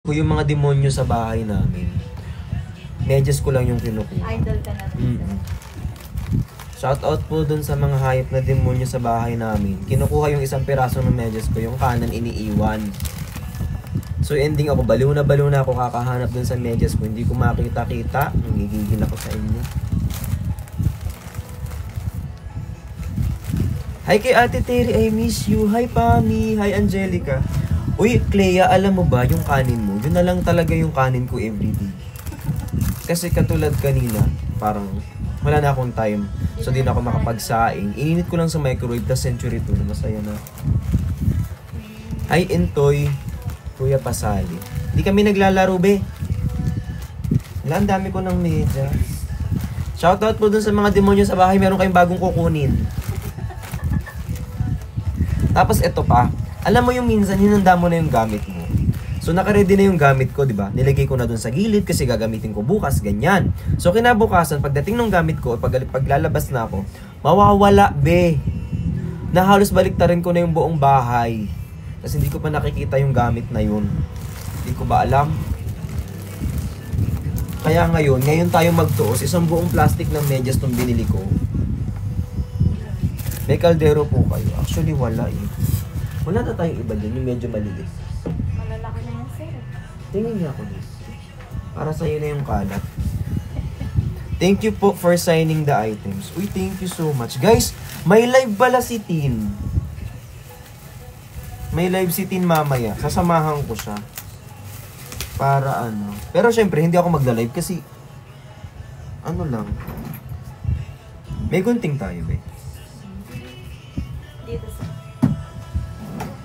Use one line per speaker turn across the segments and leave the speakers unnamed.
ko yung mga demonyo sa bahay namin. Medyas ko lang yung kinukuha.
Idol ka natin.
Shoutout po dun sa mga hayop na demonyo sa bahay namin. Kinukuha yung isang piraso ng medyas ko, yung kanan iniiwan. So ending ako, baliw na ako kakahanap dun sa medyas ko. Hindi ko makita-kita. Nangigigil ako sa inyo. Hi kay Ate Terry, I miss you. Hi Pami. Hi Angelica. Uy, Clea, alam mo ba yung kanin mo? Yun na lang talaga yung kanin ko everyday. Kasi katulad kanina, parang wala na akong time. So di na ako makapagsaing. Ininit ko lang sa microwave, the Century 2 na masaya na. Hi Intoy, Kuya Pasali. Di kami naglalaro, be. Wala, ang dami ko ng medyas. Shoutout po dun sa mga demonyo sa bahay, meron kayong bagong kukunin. Tapos ito pa, alam mo yung minsan, hinanda mo na yung gamit mo. So naka-ready na yung gamit ko, di ba? Nilagay ko na dun sa gilid kasi gagamitin ko bukas, ganyan. So kinabukasan, pagdating ng gamit ko, paglalabas na ako, mawawala, be. Na halos baliktarin ko na yung buong bahay. Kasi hindi ko pa nakikita yung gamit na yun. Hindi ko ba alam? Kaya ngayon tayo magtuos, isang buong plastic ng medyas nung binili ko. May kaldero po kayo. Actually, wala eh. Wala na tayong iba dyan, yung medyo maliit.
Malalaki na yan, sir.
Tingin niya ako this. Para sa'yo na yung kalat. Thank you po for signing the items. Uy, thank you so much. Guys, may live pala si Tin. May live si Tin mamaya. Sasamahan ko siya. Para ano. Pero syempre, hindi ako magla-live kasi ano lang. May gunting tayo, be.
Dito, sir.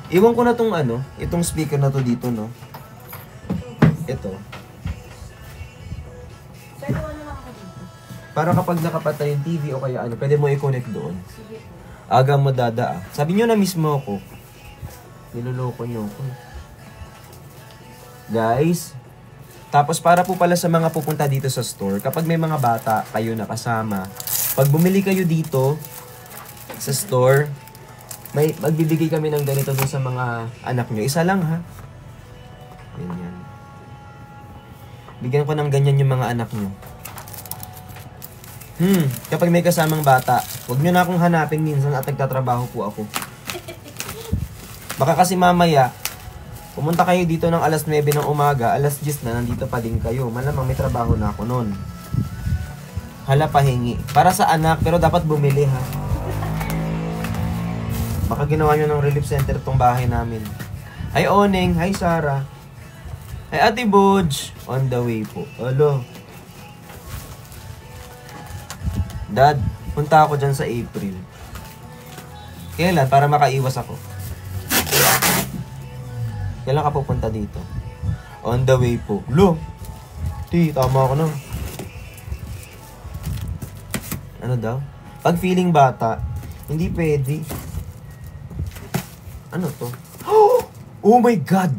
Iwan ko na tong ano, itong speaker na to dito, no? Ito.
Sir, gawa na lang ako dito.
Para kapag nakapatay yung TV o kaya ano, pwede mo i-connect doon.
Sige po.
Aga mo dada. Sabi nyo na mismo ako. Niloloko nyo ako. Guys, tapos para po pala sa mga pupunta dito sa store, kapag may mga bata kayo nakasama, pag bumili kayo dito sa store, may magbibigay kami ng ganito dun sa mga anak nyo. Isa lang ha. Ganyan. Bigyan ko ng ganyan yung mga anak nyo. Kapag may kasamang bata, huwag nyo na akong hanapin minsan at nagtatrabaho po ako. Baka kasi mamaya, pumunta kayo dito ng alas 9 ng umaga, alas 10 na, nandito pa din kayo. Malamang may trabaho na ako nun. Hala, pahingi. Para sa anak, pero dapat bumili ha. Baka ginawa nyo ng relief center tong bahay namin. Hi Oneng, hi Sarah. Hi Ate Bodge. On the way po. Alo. Dad, punta ako dyan sa April. Kailan? Para makaiwas ako. Kailan ka pupunta dito? On the way po. Lo! Di, tama ako na. Ano daw? Pag feeling bata, hindi pwede. Ano to? Oh my God!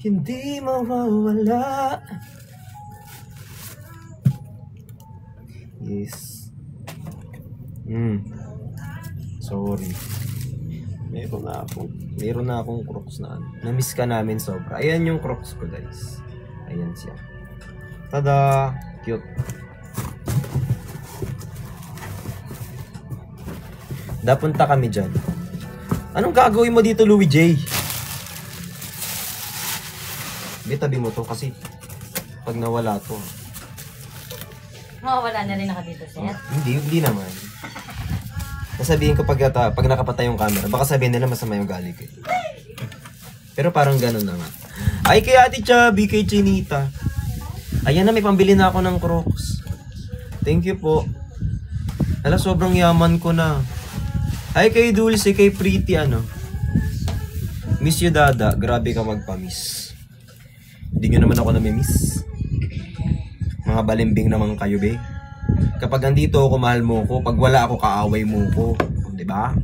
Hindi mawawala. Yes. Sorry. Meron na akong Crocs na ano. Na-miss ka namin sobra. Ayan yung Crocs ko, guys. Ayan siya. Tada! Cute. Dapunta kami dyan. Anong gagawin mo dito, Louie J? Bitabi mo to kasi pag nawala to.
Mawawala na rin ako dito, sir.
Hindi naman. Sasabihin ko pag nakapatay yung camera, baka sabihin nila masama yung galing ko. Pero parang ganun na nga. Ay, kay Ate Chubby, kay Chinita. Ayan na, may pambili na ako ng Crocs. Thank you po. Hala, sobrang yaman ko na. Ay, kay Dulce, kay Pretty, ano. Miss you, Dada. Grabe ka magpa-miss. Hindi nyo naman ako namimiss. Mga balimbing naman kayo, be. Kapag andito ako, mahal mo ko. Pag wala ako, kaaway mo ko. di ba?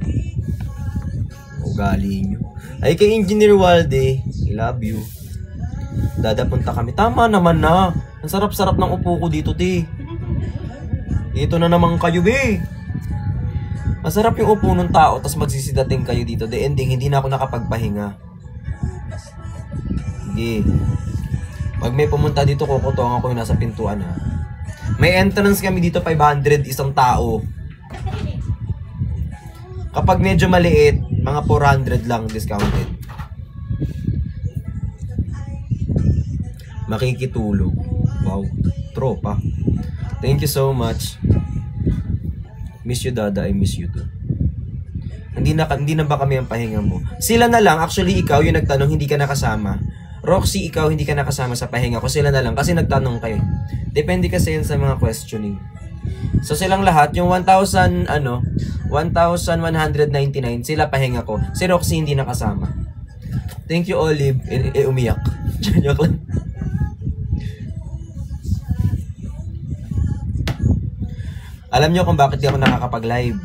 Ugali nyo. Ay, kay Engineer Walde, I love you. Dadapunta kami. Tama naman na. Ang sarap-sarap ng upo ko dito, ti. Ito na naman kayo, be. Masarap yung upo ng tao, tas magsisidating kayo dito. The ending, hindi na ako nakapagpahinga. Sige. Pag may pumunta dito, kukutongan ko yung nasa pintuan, ha. May entrance kami dito, 500, isang tao. Kapag medyo maliit, mga 400 lang discounted. Makikitulog. Wow. Tropa. Thank you so much. Miss you, Dada. I miss you too. Hindi na ba kami ang pahinga mo? Sila na lang. Actually, ikaw yung nagtanong, hindi ka nakasama. Roxy, ikaw hindi ka nakasama sa pahinga ko. Sila na lang. Kasi nagtanong kayo. Depende kasi yun sa mga questioning. So silang lahat, yung 1,199, sila pahinga ko. Si Roxy hindi nakasama. Thank you, Olive. Umiyak. Joke lang. Alam nyo kung bakit di ako nakakapag-live.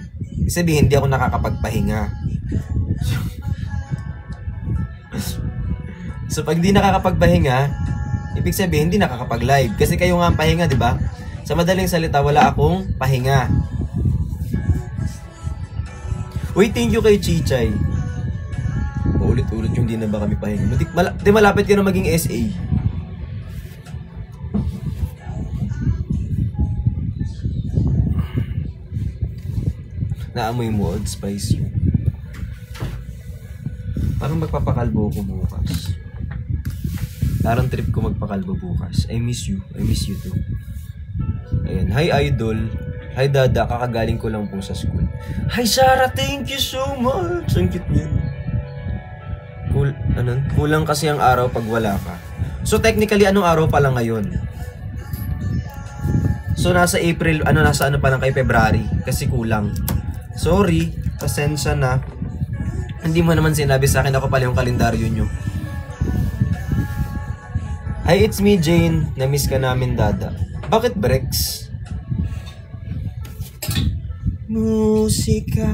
Sabihin, hindi ako nakakapagpahinga. So pag di nakakapagpahinga, ibig sabihin, hindi nakakapag-live. Kasi kayo nga ang pahinga, di ba? Sa madaling salita, wala akong pahinga. Uy, thank you kay Chichay. Ulit-ulit yung di na ba kami pahinga. Di malapit ka na maging SA. Naamoy mo, Old Spice yun. Parang magpapakalbo ko bukas. Parang trip ko magpakalbo bukas. I miss you. I miss you too. Ayan. Hi, Idol. Hi, Dada. Kakagaling ko lang po sa school. Hi, Sarah. Thank you so much. Ang cute niya. Kulang kasi ang araw pag wala ka. So, technically, anong araw pa lang ngayon? So, nasa April, nasa pa lang kay February. Kasi kulang. Sorry. Pasensya na. Hindi mo naman sinabi sa akin ako pala yung kalendaryo nyo. Hi, it's me, Jane. Na-miss ka namin, Dada. Bakit Brex? Musika.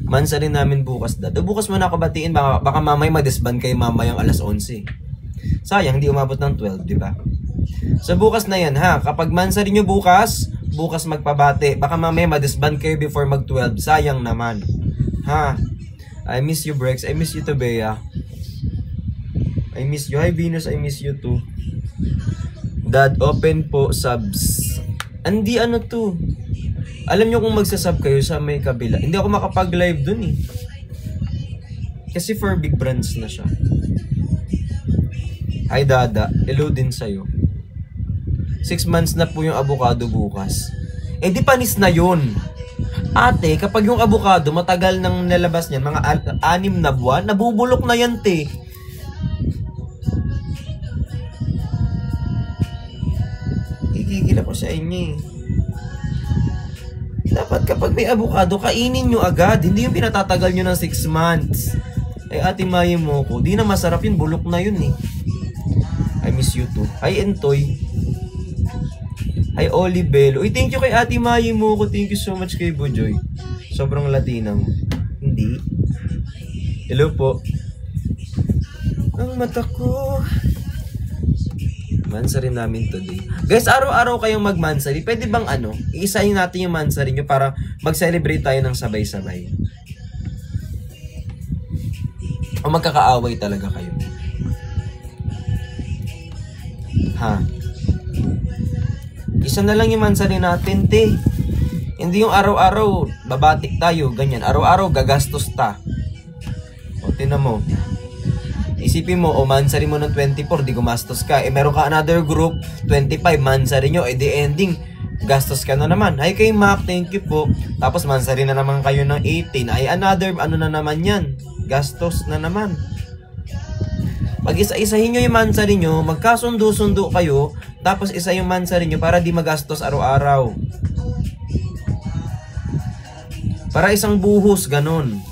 Mansa rin namin bukas, Dada. Bukas mo na ako batiin. Baka mamay madisband kayo mamayang alas 11. Sayang, hindi umabot ng 12, di ba? So bukas na yan, ha? Kapag mansa rin nyo bukas magpabate. Baka mamaya madisband kayo before mag 12. Sayang naman. Ha? I miss you, Brex. I miss you, Tabea. I miss you. Hi, Venus. I miss you too. Dad, open po subs. Hindi to. Alam nyo kung magsasub kayo sa may kabila. Hindi ako makapag-live dun eh. Kasi for big brands na siya. Hi, Dada. Hello din sa'yo. 6 months na po yung avocado bukas. Eh di panis na yun. Ate, kapag yung avocado matagal nang nalabas niyan, mga 6 na buwan, nabubulok na yan, te. Igigil ako sa inyo eh. Dapat kapag may avocado, kainin nyo agad. Hindi yung pinatatagal nyo ng 6 months. Ay, Ate Maye mo ko. Di na masarap yun. Bulok na yun eh. I miss you too. Hi, Entoy. Hi, Olibel. Uy, thank you kay Ate Maye mo ko. Thank you so much kay Bojoy. Sobrang Latina mo. Hindi. Hello po. Ang mata ko. Mansari namin today. Guys, araw-araw kayong magmansari. Pwede bang iisahin natin yung mansari nyo para mag-celebrate tayo ng sabay-sabay? O magkakaaway talaga kayo? Ha? Isa na lang yung mansari natin, te. Hindi yung araw-araw babatik tayo, ganyan. Araw-araw gagastos ta. O, tinan mo. Isipin mo, mansari mo ng 24, di gumastos ka. Eh, meron ka another group, 25, mansari nyo. Eh, di ending, gastos ka na naman. Hi kay Mac, thank you po. Tapos, mansari na naman kayo ng 18. Ay, another, na naman yan. Gastos na naman. Pag isa-isahin nyo yung mansari nyo, magkasundo-sundo kayo, tapos isa yung mansari nyo para di magastos araw-araw. Para isang buhos, ganun.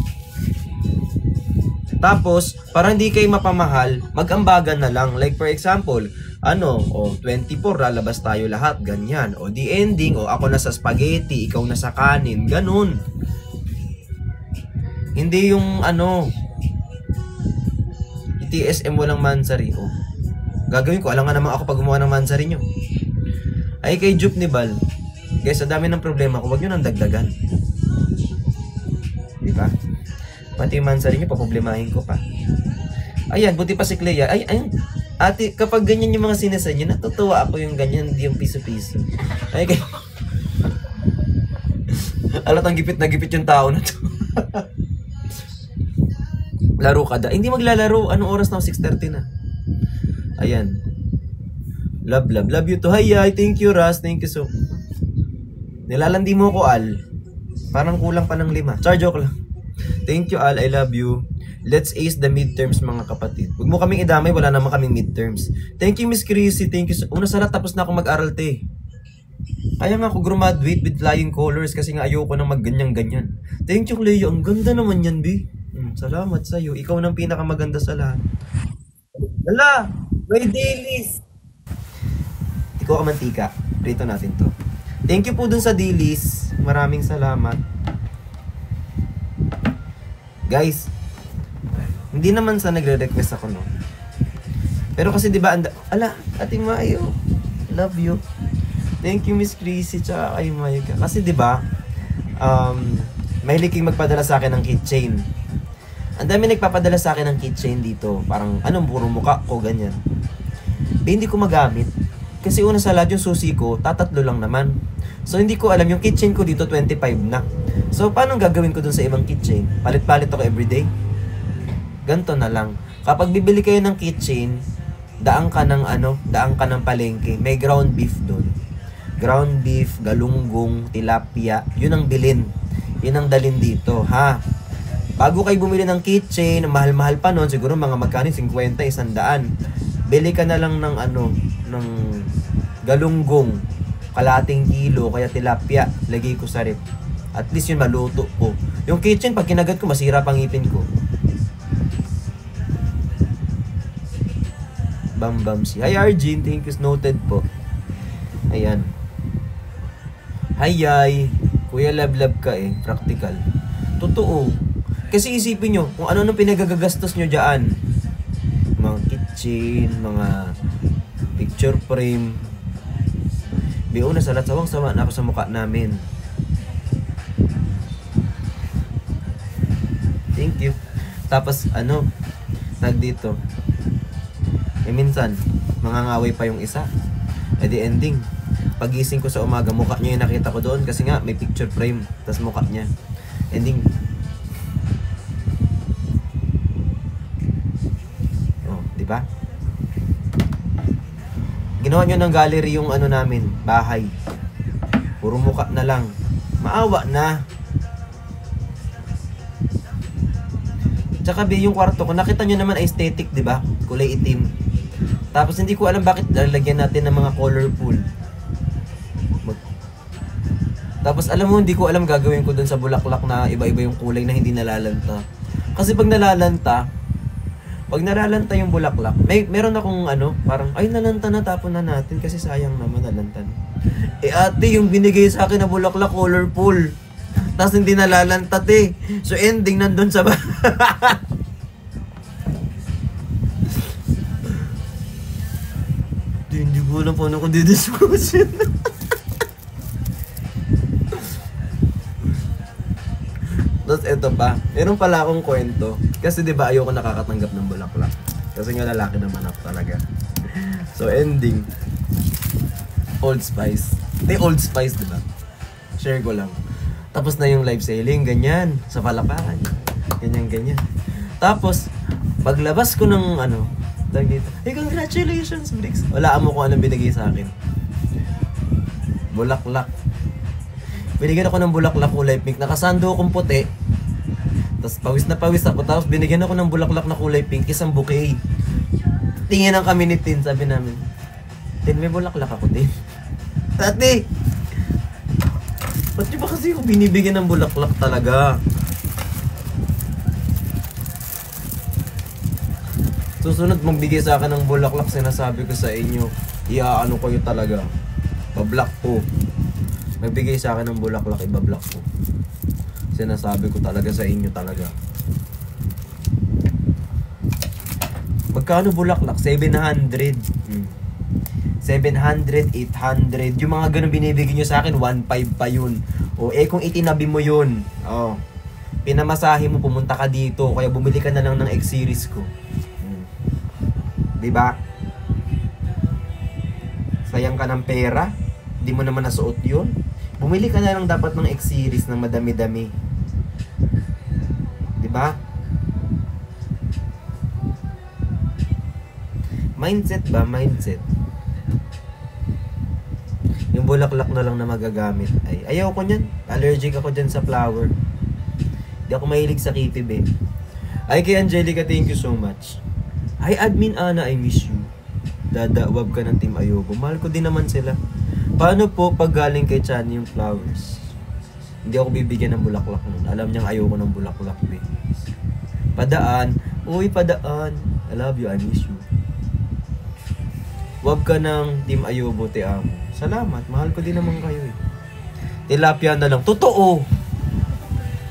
Tapos, para hindi kayo mapamahal, mag-ambagan na lang. Like for example, ano, o 24, lalabas tayo lahat, ganyan. O the ending, o ako na sa spaghetti, ikaw na sa kanin, ganun. Hindi yung ano, TSM walang mansari. O, gagawin ko, alam nga naman ako pag gumawa ng mansari nyo. Ay kay Jup ni Bal, guys, sa dami ng problema ko, wag nyo nang dagdagan. Diba? Pati yung mansari nyo, paproblemahin ko pa. Ayan, buti pa si Clea. Ay, ayun. Ate, kapag ganyan yung mga sinasan nyo, natutuwa ako yung ganyan, hindi yung piso-piso. Ay, kay... Alatang gipit na gipit yung tao na to. Laro ka da. Hindi maglalaro. Anong oras na? 6:30 na. Ayan. Love, love. Love you to. Hi, thank you, Ras. Thank you so. Nilalandi mo ko, Al. Parang kulang pa ng 5. Char, joke lang. Thank you, Al. I love you. Let's ace the midterms, mga kapatid. Huwag mo kaming idamay, wala naman kaming midterms. Thank you, Miss Chrissy. Thank you. Una sana tapos na ako mag-aral, te. Kaya nga ako graduate with flying colors kasi nga ayoko nang mag-ganyan-ganyan. Thank you, Clea. Ang ganda naman yan, B. Salamat sa'yo. Ikaw nang pinakamaganda sa lahat. Hala! May dailies! Ikaw ka mantika. Prito natin to. Thank you po dun sa dailies. Maraming salamat. Guys, hindi naman sa nagre-request ako, no? Pero kasi diba, ala, ating Mayo, love you. Thank you, Miss Chrissy, tsaka kay Mayga. Kasi diba, may liking magpadala sa akin ng keychain. Ang dami nagpapadala sa akin ng keychain dito. Parang, anong puro mukha ko, ganyan. Hindi ko magamit. Kasi una sa lahat yung susi ko, tatatlo lang naman. So, hindi ko alam, yung keychain ko dito, 25 na. So, paano gagawin ko dun sa ibang keychain? Palit-palit ako everyday? Ganto na lang. Kapag bibili kayo ng keychain, daan ka ng palengke. May ground beef doon. Ground beef, galunggong, tilapia, yun ang bilin. Yun ang dalin dito, ha? Bago kayo bumili ng keychain, mahal-mahal pa noon, siguro mga magkano, 50, 100. Bili ka na lang ng ng galunggong, kalating kilo, kaya tilapia, lagay ko sa rep. At least yun maluto ko. Yung keychain, pag kinagat ko, masira pang ngipin ko. Bam si. Hi Arjin, thank you, noted po. Ayan. Hi, Kuya love ka eh, practical. Totoo. Kasi isipin nyo, kung ano nung pinagagastos nyo dyan. Mga kitchen, mga picture frame. Biyo na salat sawang sama na ako sa mukha namin. Thank you. Tapos dito. Minsan, mangangaway pa yung isa. Di ending. Pagising ko sa umaga, mukha niya yung nakita ko doon kasi nga may picture frame, tas mukha niya. Ending. Oh, di ba? Ginawa niyo ng gallery yung namin, bahay. Puro mukha na lang. Maawa na. Tsaka yung kwarto ko, nakita niyo naman aesthetic, di ba? Kulay itim. Tapos hindi ko alam bakit lalagyan natin ng mga colorful. Tapos alam mo, hindi ko alam gagawin ko dun sa bulaklak na iba-iba yung kulay na hindi nalalanta. Kasi pag nalalanta yung bulaklak, meron akong parang, ay nalanta na, tapon na natin kasi sayang naman nalanta na. Ate, yung binigay sa akin na bulaklak colorful. Tapos hindi nalalanta, te. So ending nandun sa Hindi ko alam paano ko didiscuss yun. Tapos eto pa, meron pala akong kwento. Kasi diba ayoko nakakatanggap ng bulaklak. Kasi nga lalaki naman ako talaga. So ending, Old Spice. Old Spice diba? Share ko lang. Tapos na yung live selling, ganyan. Sa Palapakan. Ganyan. Tapos, paglabas ko ng dito, hey, congratulations, Bricks. Wala mo kung anong binigay sa akin. Bulaklak. Binigyan ako ng bulaklak kulay pink. Nakasando akong puti. Tapos pawis na pawis ako. Tapos binigyan ako ng bulaklak na kulay pink. Isang bouquet. Tingin ang kami ni Tin. Sabi namin, Tin, may bulaklak ako, Tin. Ate! Ba't nyo ba kasi ako binibigyan ng bulaklak talaga? Susunod magbigay sa akin ng bulaklak, sinasabi ko sa inyo, iaano kayo talaga. Bablock ko. Magbigay sa akin ng bulaklak, ibablock ko. Sinasabi ko talaga sa inyo talaga. Magkano bulaklak? 700. 700, 800. Yung mga ganun binibigyan nyo sa akin, 1.5 pa yun. O kung itinabi mo yun, pinamasahe mo, pumunta ka dito, kaya bumili ka na lang ng X-series ko. Diba? Sayang ka ng pera, di mo naman nasuot yun. Bumili ka na lang dapat ng X-series ng madami-dami. Diba? Mindset ba? Mindset. Yung bulaklak na lang na magagamit. Ayaw ko nyan. Allergic ako dyan sa flower. Di ako mahilig sa kitib eh. Ay, kay Angelica, thank you so much. Ay, Admin Ana, I miss you. Dadawab ka ng Team Ayobo. Mahal ko din naman sila. Paano po pag galing kay Chan yung flowers? Hindi ako bibigyan ng bulaklak nun. Alam niyang ayoko ng bulaklak eh. Padaan. Uy, padaan. I love you, I miss you. Wag ka ng Team Ayobo, te amo. Salamat, mahal ko din naman kayo eh. Tilapia na lang. Totoo!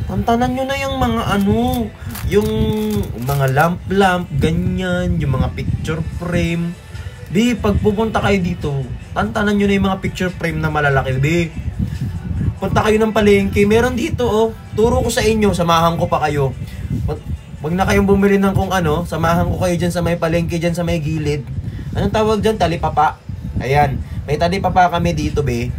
Tantanan nyo na yung mga yung mga lamp, ganyan, yung mga picture frame. Di, pag pupunta kayo dito, tantanan nyo na yung mga picture frame na malalaki. Di, punta kayo ng palengke, meron dito turo ko sa inyo, samahan ko pa kayo. Wag na kayong bumili ng kung samahan ko kayo dyan sa may palengke, dyan sa may gilid. Anong tawag dyan? Talipapa. Ayan, may talipapa kami dito, be.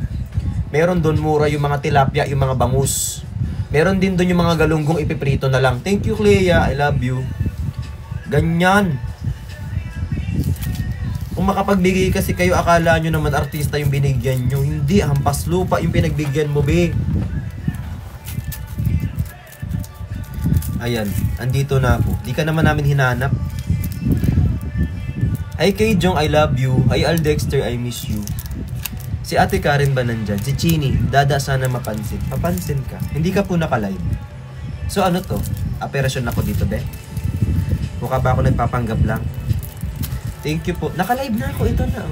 Meron doon mura yung mga tilapia, yung mga bangus. Meron din doon yung mga galunggong ipiprito na lang. Thank you, Clea. I love you. Ganyan. Kung makapagbigay kasi kayo, akala nyo naman artista yung binigyan nyo. Hindi, hampas lupa yung pinagbigyan mo, be. Ayan, andito na ako. Di ka naman namin hinanap. Ay, kay Jong, I love you. Ay, Aldexter, I miss you. Si Ate Karen ba nandyan? Si Chini, dada sana mapansin. Papansin ka. Hindi ka po naka-live. So ano to? Operasyon ako dito, be? Mukha ba ako nagpapanggap lang? Thank you po. Naka-live na ako. Ito na,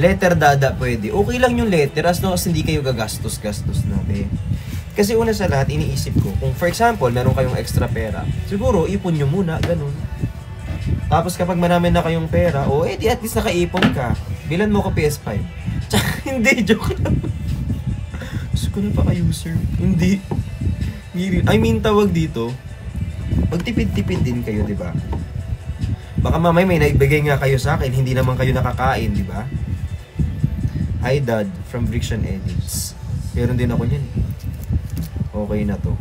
Letter dada pwede. Okay lang yung letter as long as hindi kayo gagastos-gastos na, be. Kasi una sa lahat, iniisip ko, kung for example, meron kayong extra pera, siguro, ipon nyo muna, ganun. Tapos kapag marami na kayong pera, di at least nakaipon ka. Bilan mo ko PS5. Tsaka, hindi, joke lang. Gusto ko na pa kayo, sir. Hindi. I mean, tawag dito, magtipid-tipid din kayo, di ba? Baka mamay may naibigay nga kayo sa akin, hindi naman kayo nakakain, di ba? Hi, Dad, from Briction Edits. Meron din ako niyan. Okay na to.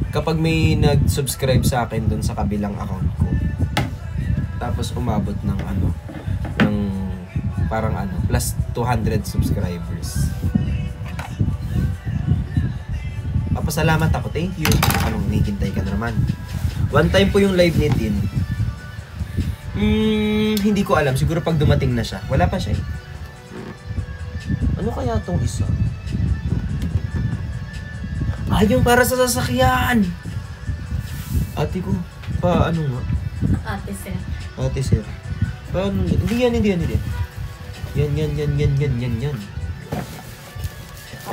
Kapag may nag-subscribe sa akin dun sa kabilang account ko, tapos umabot ng plus 200 subscribers, papasalamat ako. Thank you. Anong hinihintay ka naman? One time po yung live ni Tin. Hindi ko alam. Siguro pag dumating na siya. Wala pa siya eh. Ano kaya tong isa? Yung para sa sasakyan. Ate ko. Paano nga?
Ate sir.
Ate sir. Paano? Hindi yan. Yan.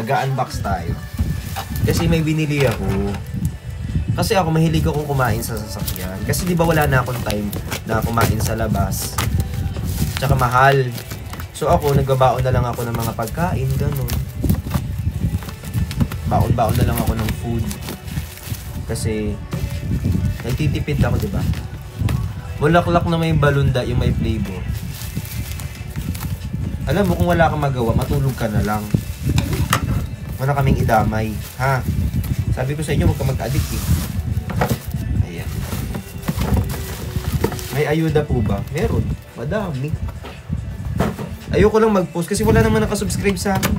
Nag-unbox tayo. Kasi may binili ako. Kasi ako mahilig akong kumain sa sasakyan. Kasi di ba wala na akong time na kumain sa labas. Tsaka mahal. So ako, nagbabaon na lang ako ng mga pagkain, ganun. Baon-baon na lang ako ng food. Kasi nagtitipid ako, di ba? Bulaklak na may balunda, yung may flavor. Alam mo, kung wala kang magawa, matulog ka na lang. Wala kaming idamay, ha? Sabi ko sa inyo, huwag ka mag-addict eh. Ayan. May ayuda po ba? Meron. Madami. Ayoko lang mag-post kasi wala naman nakasubscribe sa akin.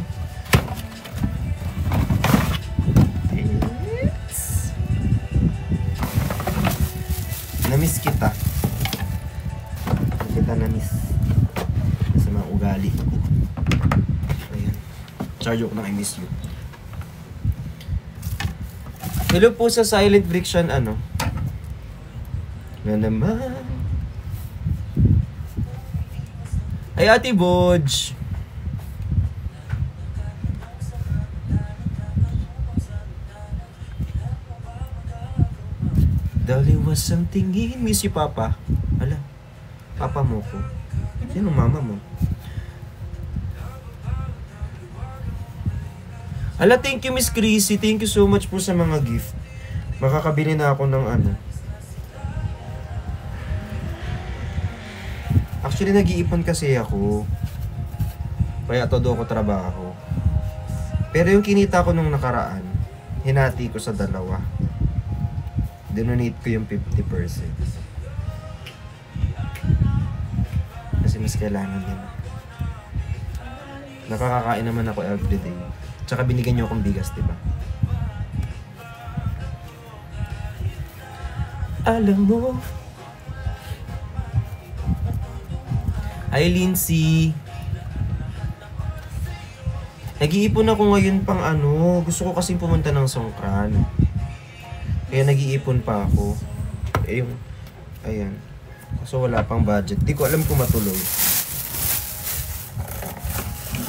Namiss kita. Kita namiss. Sa mga ugali ko. Ayan. Charge ko na I miss you. Hello po sa Silent Friction, ano? Na naman. Ay, Ate Bodge. Daliwas ang tingin. Miss si Papa. Hala, Papa mo ko. Sino mama mo? Hala, thank you Miss Chrissy. Thank you so much po sa mga gift. Makakabili na ako ng ano. Actually, nag-iipon kasi ako. Kaya todo ako trabaho. Pero yung kinita ko nung nakaraan, hinati ko sa dalawa. Dinonate ko yung 50%. Kasi mas kailangan din. Nakakakain naman ako everyday. Tsaka binigyan niyo akong bigas, diba? Alam mo. Hi, Lindsay. Nag-iipon ako ngayon pang ano. Gusto ko kasing pumunta ng Songkran. Kaya nag-iipon pa ako. Eh yung, ayan. Kaso wala pang budget. Di ko alam kung matuloy.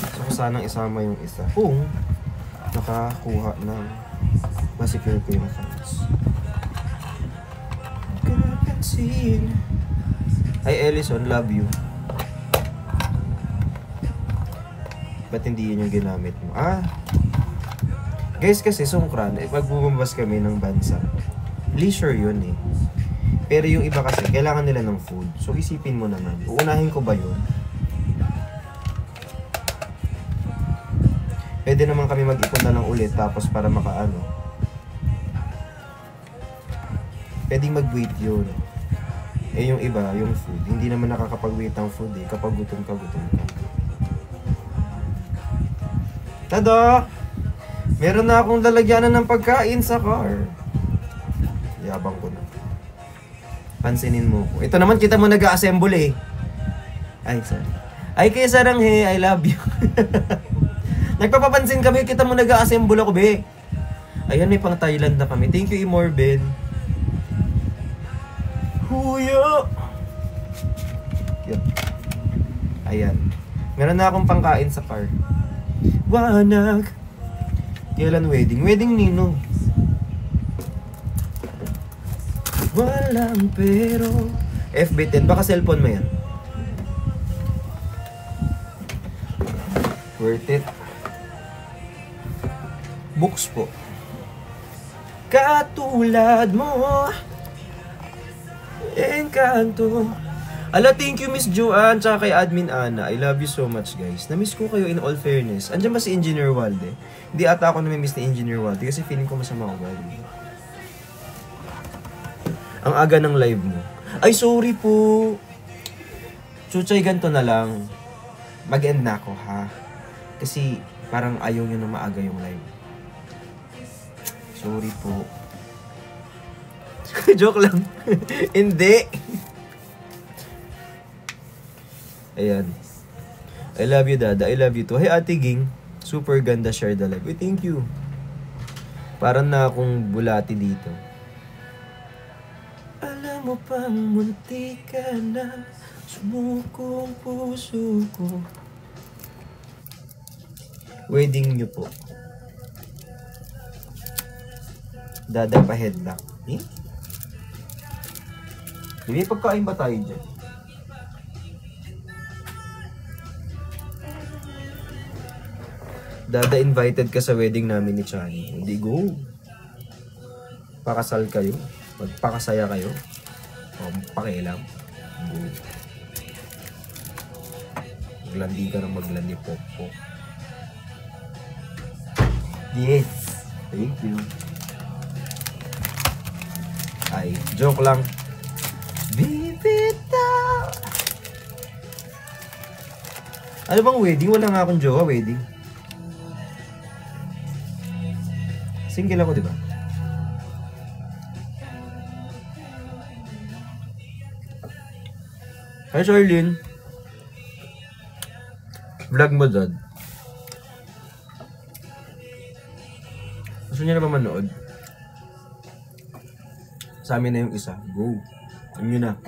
Gusto ko sanang isama yung isa. Kung nakakuha ng masecure ko yung funds. Kapansin. Hi, Ellison. Love you. Ba't hindi yun yung ginamit mo? Guys, kasi Songkran, pag bumabas kami ng bansa, leisure yun eh. Pero yung iba kasi, kailangan nila ng food. So isipin mo naman, uunahin ko ba yun? Pwede naman kami mag-ipon na lang ulit tapos para makaano. Pwedeng mag-wait yun. Eh yung iba, yung food, hindi naman nakakapag-wait ang food eh, kapag gutom ka. Tada! Meron na akong lalagyanan ng pagkain sa car. Yabang ko na. Pansinin mo ko. Ito naman kita mo nag-a-assemble eh. Ay, sorry. Ay, kay Saranghe, I love you. Nagpapapansin kami, kita mo nag-a-assemble ako, be. Ayan, may pang Thailand na kami. Thank you, Imorben. Huyo! Yun. Ayan. Meron na akong pangkain sa car. Wanag. Kailan wedding? Wedding nino. Walang pero. FB10. Baka cellphone mo yan. Worth it. Books po. Katulad mo. Encanto. Ala, thank you Miss Joanne tsaka kay Admin Ana. I love you so much guys. Na-miss ko kayo in all fairness. Andiyan ba si Engineer Walde? Hindi ata ako na-miss ni Engineer Walde kasi feeling ko masama ako ugali. Ang aga ng live mo. Ay, sorry po. Chuchay, ganito na lang. Mag-end na ako ha. Kasi parang ayaw nyo na maaga yung live. Sorry po. Joke lang. Hindi. Ayan. I love you, Dada. I love you too. Hey, Ate Ging. Super ganda share the live. Hey, thank you. Parang na akong bulati dito. Alam mo pang munti ka na sumukong puso ko. Wedding nyo po. Dada pa headlock. Eh? May pagkain ba tayo dyan? Dada, invited ka sa wedding namin ni Chani. Hindi, go. Pakasal kayo. Magpakasaya kayo. O, pakialam. Go. Maglandi ka ng maglandi, po. Yes. Thank you. Ay, joke lang. Bibitaw. Ano bang wedding? Wala nga akong jowa, wedding. Single ako, di ba? Hi, Charlene. Vlog mo, Dad. Gusto niya na ba manood? Sa amin na yung isa. Go. Alam nyo na.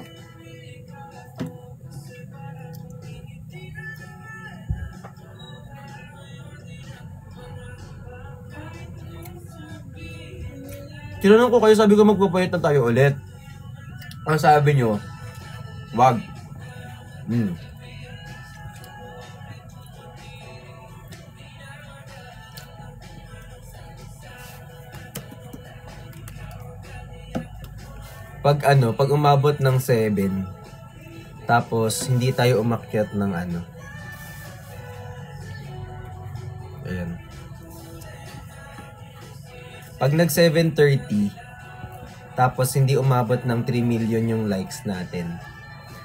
Tinanong ko kayo, sabi ko magpapayat na tayo ulit. Ang sabi nyo, wag. Pag umabot ng 7, tapos hindi tayo umakyat ng ayan. Pag nag 7:30, tapos hindi umabot ng 3 million yung likes natin,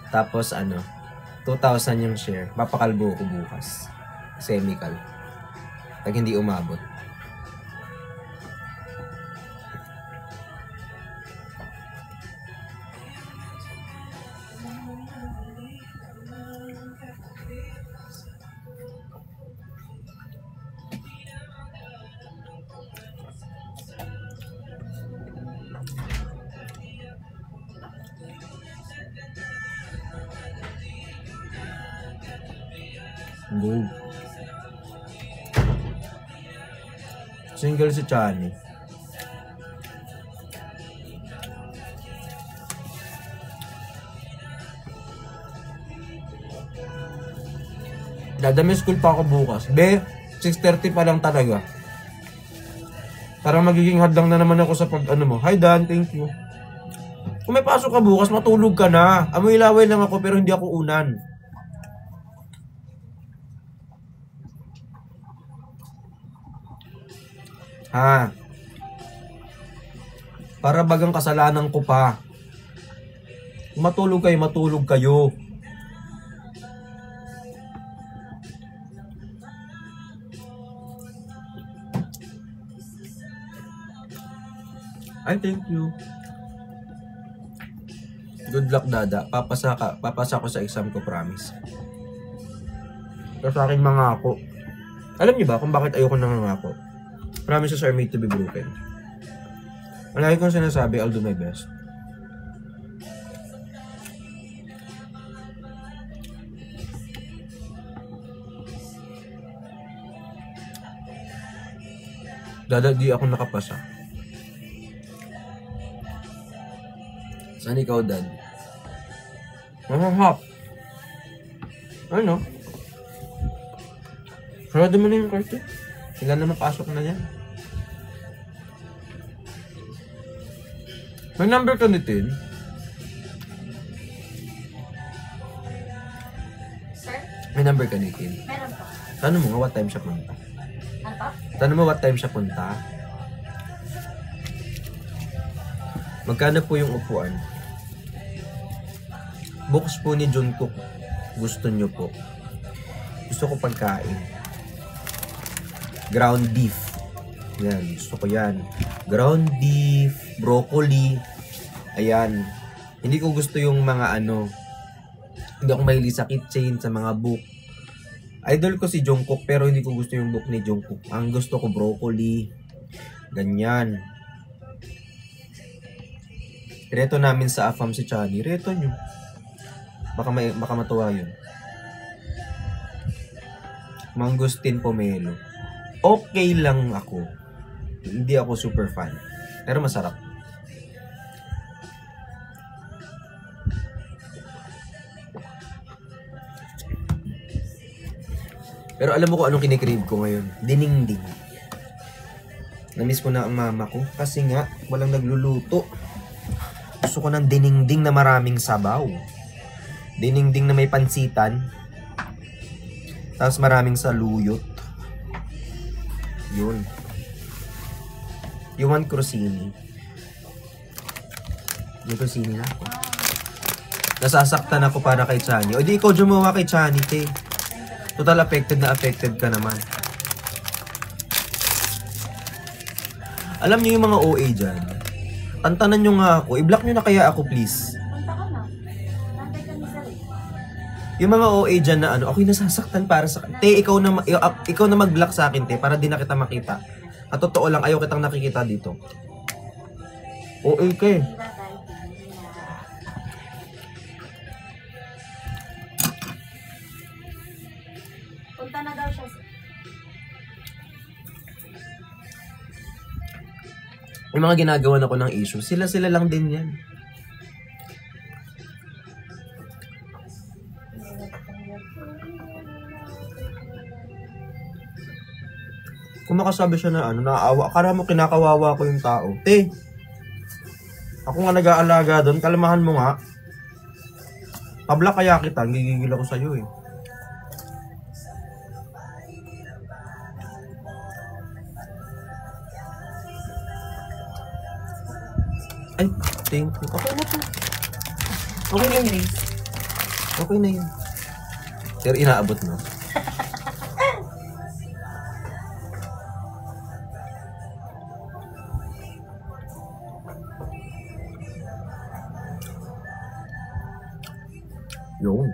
tapos 2,000 yung share, papakalbo ko bukas. Semical. Pag hindi umabot. Go. Single si Chani. Dadami school pa ako bukas. 6:30 pa lang talaga. Parang magiging hadlang na naman ako sa mo. Hi Dan, thank you. Kung may pasok ka bukas, matulog ka na. Amoy laway lang ako pero hindi ako unan. Ha? Para bagang kasalanan ko pa. Matulog kayo. I thank you. Good luck, Dada. Papasa ko sa exam ko, promise. Pero sa akin mangako. Alam niyo ba kung bakit ayoko nangangako? Promises are made to be broken. Malagi kong sinasabi, I'll do my best. Dada, di ako nakapasa. Saan ikaw, Dad? Mahahap. Ano? Sarado mo na yung karte. Sila na mapasok na yan. May number ka ni Tin?
Sir?
May number ka ni Tin?
Meron po.
Tanong mo nga what time siya punta.
Ano?
Tanong mo what time siya punta. Magkano po yung upuan? Box po ni Jungkook. Gusto nyo po. Gusto ko pagkain. Ground beef. Yan, gusto ko yan. Ground beef, broccoli. Ayan. Hindi ko gusto yung mga hindi ako mahilig sa kitchen, sa mga book. Idol ko si Jungkook pero hindi ko gusto yung book ni Jungkook. Ang gusto ko broccoli. Ganyan. Reto namin sa AFAM si Chani. Reto nyo. Baka matuwa yun. Mangustin pomelo. Okay lang ako. Hindi ako super fan. Pero masarap. Pero alam mo kung anong kinikrave ko ngayon? Dinengdeng. Namiss ko na ang mama ko. Kasi nga, walang nagluluto. Gusto ko ng dinengdeng na maraming sabaw. Dinengdeng na may pansitan. Tapos maraming saluyot. Yun. You want crostini? May crostini na ako. Nasasaktan ako para kay Chani. O di ikaw jumawa kay Chani, te. Total affected ka naman. Alam niyo yung mga OA dyan. Tantanan nyo nga ako. I-block nyo na kaya ako, please.
Punta ka na. Nantay ka ni Sir.
Yung mga OA dyan na ako'y nasasaktan para sa... Te, ikaw na mag-block sa akin, te, para di na kita makita. At totoo lang, ayaw kitang nakikita dito. OA ka eh.
Tatay. Punta na daw siya.
Yung mga ginagawa ako ng issue, sila lang din yan. Kung makasabi siya na naawa, akala mo kinakawawa ko yung tao. Te, ako nga nag-aalaga doon, kalamahan mo nga. Pabla kaya kita, gigigil ako sa'yo eh. Ay, thank you. Okay na to. Okay na yun. Okay na yun. Pero inaabot mo. Yun.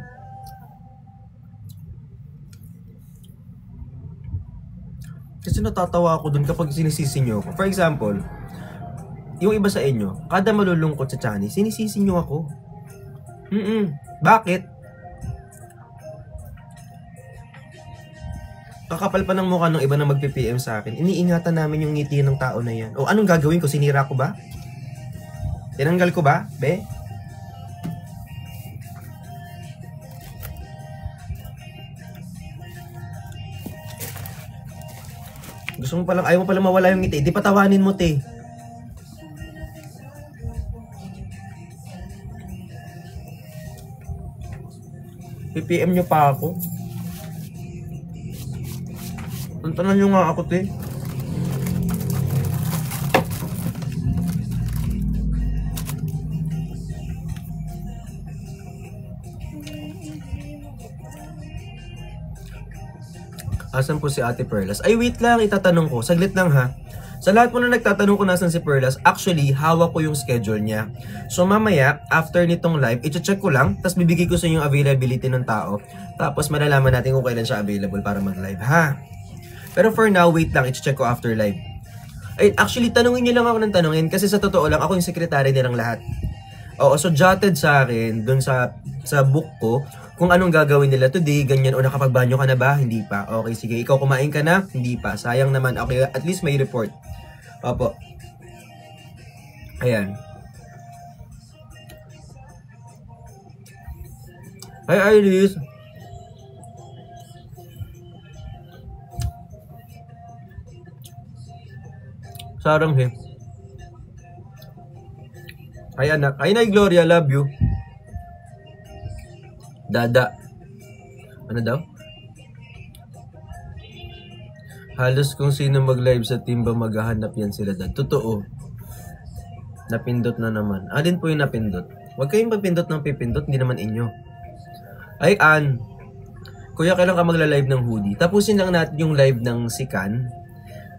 Kasi natatawa ako dun kapag sinisisi nyo ako. For example, yung iba sa inyo, kada malulungkot sa Chani, sinisisi nyo ako. Bakit? Kakapal pa ng mukha ng iba na magpi-PM sa akin. Iniingatan namin yung ngiti ng tao na yan. O anong gagawin ko? Sinira ko ba? Tinanggal ko ba? Be? Gusto mo palang, ayaw mo palang mawala yung ngiti. Di patawanin mo, te. PPM nyo pa ako. Tantanan nyo nga ako, te. Asan po si Ate Perlas? Ay, wait lang, itatanong ko. Saglit lang ha. Sa lahat po na nagtatanong ko nasan si Perlas, actually, hawak ko yung schedule niya. So mamaya, after nitong live, i-check ko lang, tapos bibigay ko sa inyo yung availability ng tao. Tapos malalaman natin kung kailan siya available para mag-live, ha? Pero for now, wait lang, i-check ko after live. Ay, actually, tanungin niyo lang ako ng tanungin kasi sa totoo lang, ako yung sekretary nilang lahat. Oo, so jotted sa akin, dun sa book ko, kung anong gagawin nila today, ganyan, o nakapagbanyo ka na ba? Hindi pa. Okay, sige, ikaw kumain ka na? Hindi pa. Sayang naman. Okay, at least may report. Opo. Ayan. Hi, Iris. Sarang he. Hi, anak. Hi, Nay Gloria. Love you. Dada. Ano daw? Halos kung sino mag-live sa Timba maghahanap yan sila dad. Totoo. Napindot na naman. Alin po yung napindot? Huwag kayong magpindot ng pipindot. Hindi naman inyo. Ay, Ann. Kuya, kailan ka magla-live ng hoodie? Tapusin lang natin yung live ng si Kan.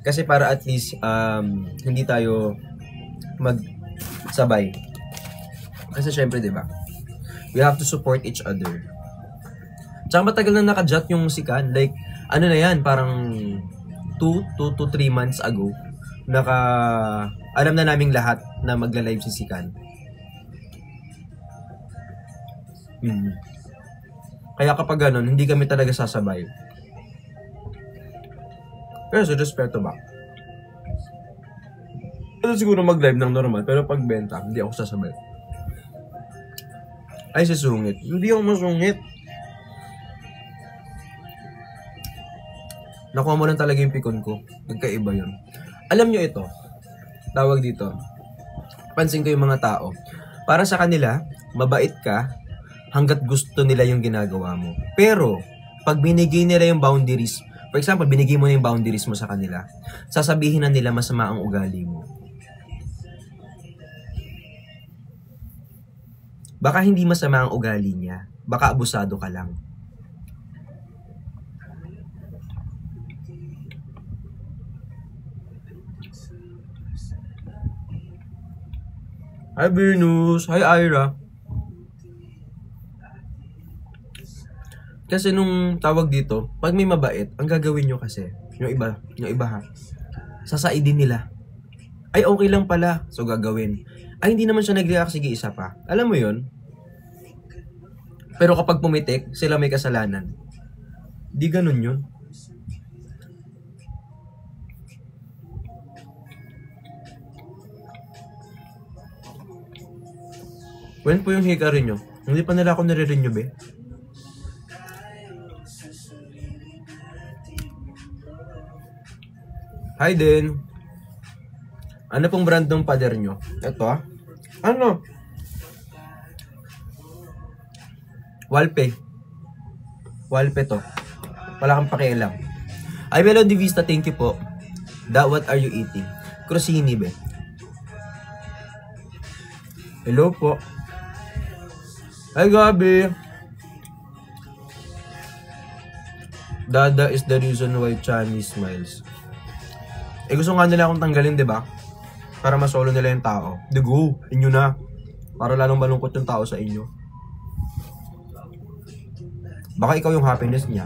Kasi para at least hindi tayo magsabay. Kasi syempre, di ba? We have to support each other. Tsaka matagal na naka-jot yung si Kan. Like, ano na yan, parang 2 to 3 months ago. Alam na naming lahat na magla-live si Kan. Kaya kapag ganun, hindi kami talaga sasabay. Pero sa respeto ba? Pwede siguro mag-live ng normal, pero pag benta, hindi ako sasabay. Ay, si Sungit. Hindi ako masungit. Nakuha mo lang talaga yung pikon ko. Nagkaiba yun. Alam nyo ito. Tawag dito. Pansin ko yung mga tao. Para sa kanila, mabait ka hanggat gusto nila yung ginagawa mo. Pero, pag binigay nila yung boundaries, for example, binigay mo na yung boundaries mo sa kanila, sasabihin na nila masama ang ugali mo. Baka hindi masama ang ugali niya. Baka abusado ka lang. Hi, Venus. Hi, Ira. Kasi nung tawag dito, pag may mabait, ang gagawin nyo kasi, yung iba ha, sasaidin nila. Ay, okay lang pala. So, gagawin. Ay, hindi naman siya nag-react. Sige, isa pa. Alam mo yun? Pero kapag pumitik, sila may kasalanan. Di ganun yun. When po yung hika-renew? Hindi pa nila ako nire-renew, be. Hi din. Ano pong brand ng pader nyo? Ito Ano? Walpe. Walpe to. Wala kang pakialam. Ay, Melody Vista, thank you po. What are you eating? Crostini, be. Hello po. Hi, Gabi. Dada is the reason why Chani smiles. Gusto nga nila akong tanggalin, di ba? Para masolo nila yung tao. The go, inyo na. Para lalong malungkot yung tao sa inyo. Baka ikaw yung happiness niya.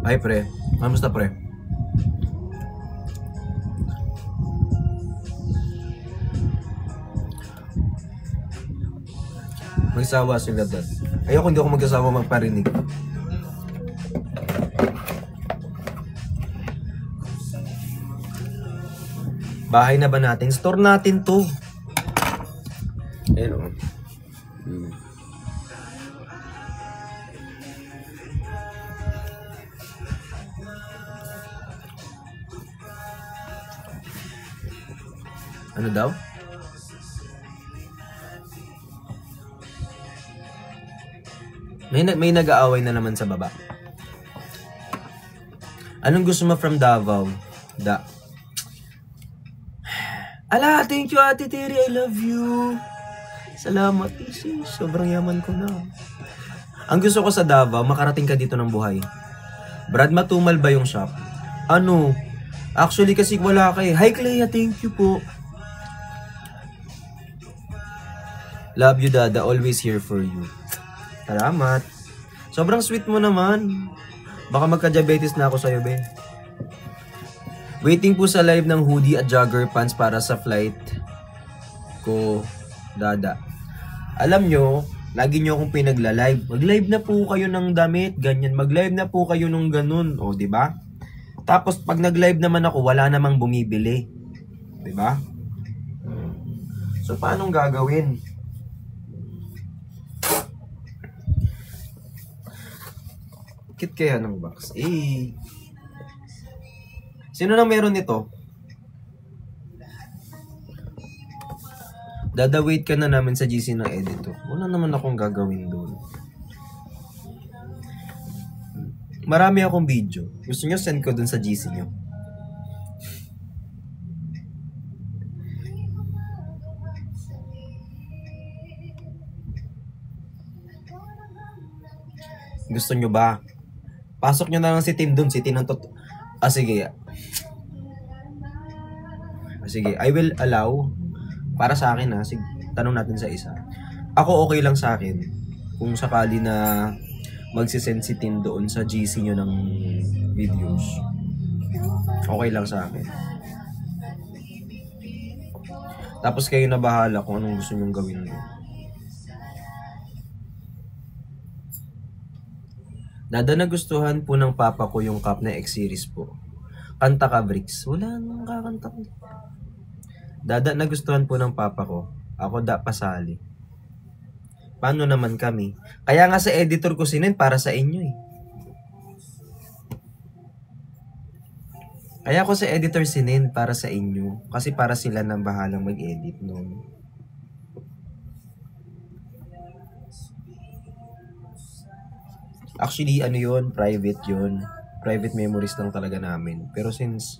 Ay, pre. Kamusta, pre? Magsawa sila dad. Ayoko, hindi ako magsasawa magparinig. Bahay na ba natin? Store natin to. Ayun o. Ano daw? May nag-aaway na naman sa baba. Anong gusto mo from Davao? Ala, thank you Ate Terry, I love you. Salamat, isi. Sobrang yaman ko na. Ang gusto ko sa Davao, makarating ka dito ng buhay. Brad, matumal ba yung shop? Ano? Actually kasi wala kay. Hi Clea, thank you po. Love you Dada, always here for you. Salamat. Sobrang sweet mo naman. Baka magka-diabetes na ako sa'yo, be. Waiting po sa live ng hoodie at jogger pants para sa flight ko, Dada. Alam nyo, lagi nyo akong pinagla-live. Mag-live na po kayo ng damit, ganyan. Mag-live na po kayo ng ganun. O, diba? Tapos, pag nag-live naman ako, wala namang bumibili. Diba? So, paanong gagawin? Kit kaya ng box. Sino nang meron nito? Dada-wait ka na namin sa GC ng editor. Wala naman akong gagawin doon. Marami akong video. Gusto nyo send ko doon sa GC nyo? Gusto nyo ba? Pasok nyo na lang si Tim dun. Si Tim ang sige. Sige, I will allow. Para sa akin sige, tanong natin sa isa. Ako okay lang sa akin. Kung sakali na magsisend si Tim doon sa GC nyo ng videos. Okay lang sa akin. Tapos kayo na bahala kung anong gusto nyong gawin doon. Dada, nagustuhan po ng papa ko yung cup na X-series po. Kanta ka, Bricks. Wala nang kakanta ko. Dada, nagustuhan po ng papa ko. Ako pasali. Paano naman kami? Kaya nga sa editor ko sinend para sa inyo eh. Kaya ako sa editor sinend para sa inyo. Kasi para sila nang bahalang mag-edit noon. Actually, ano yun? Private yun. Private memories lang talaga namin. Pero since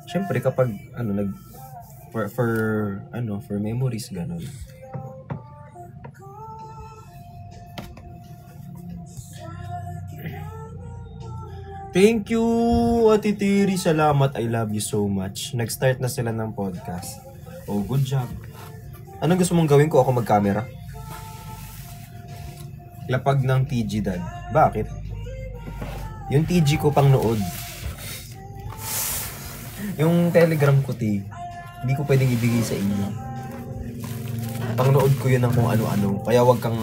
syempre kapag for memories ganun. Thank you, Ate Tiri. Salamat. I love you so much. Nag-start na sila ng podcast. Oh, good job. Anong gusto mong gawin ko? Ako mag-camera? Lapag ng TG, Dad. Bakit? Yung TG ko pang nood. Yung Telegram ko, te, hindi ko pwedeng ibigay sa inyo. Pangnood ko yun ng kung ano-ano. Kaya wag kang,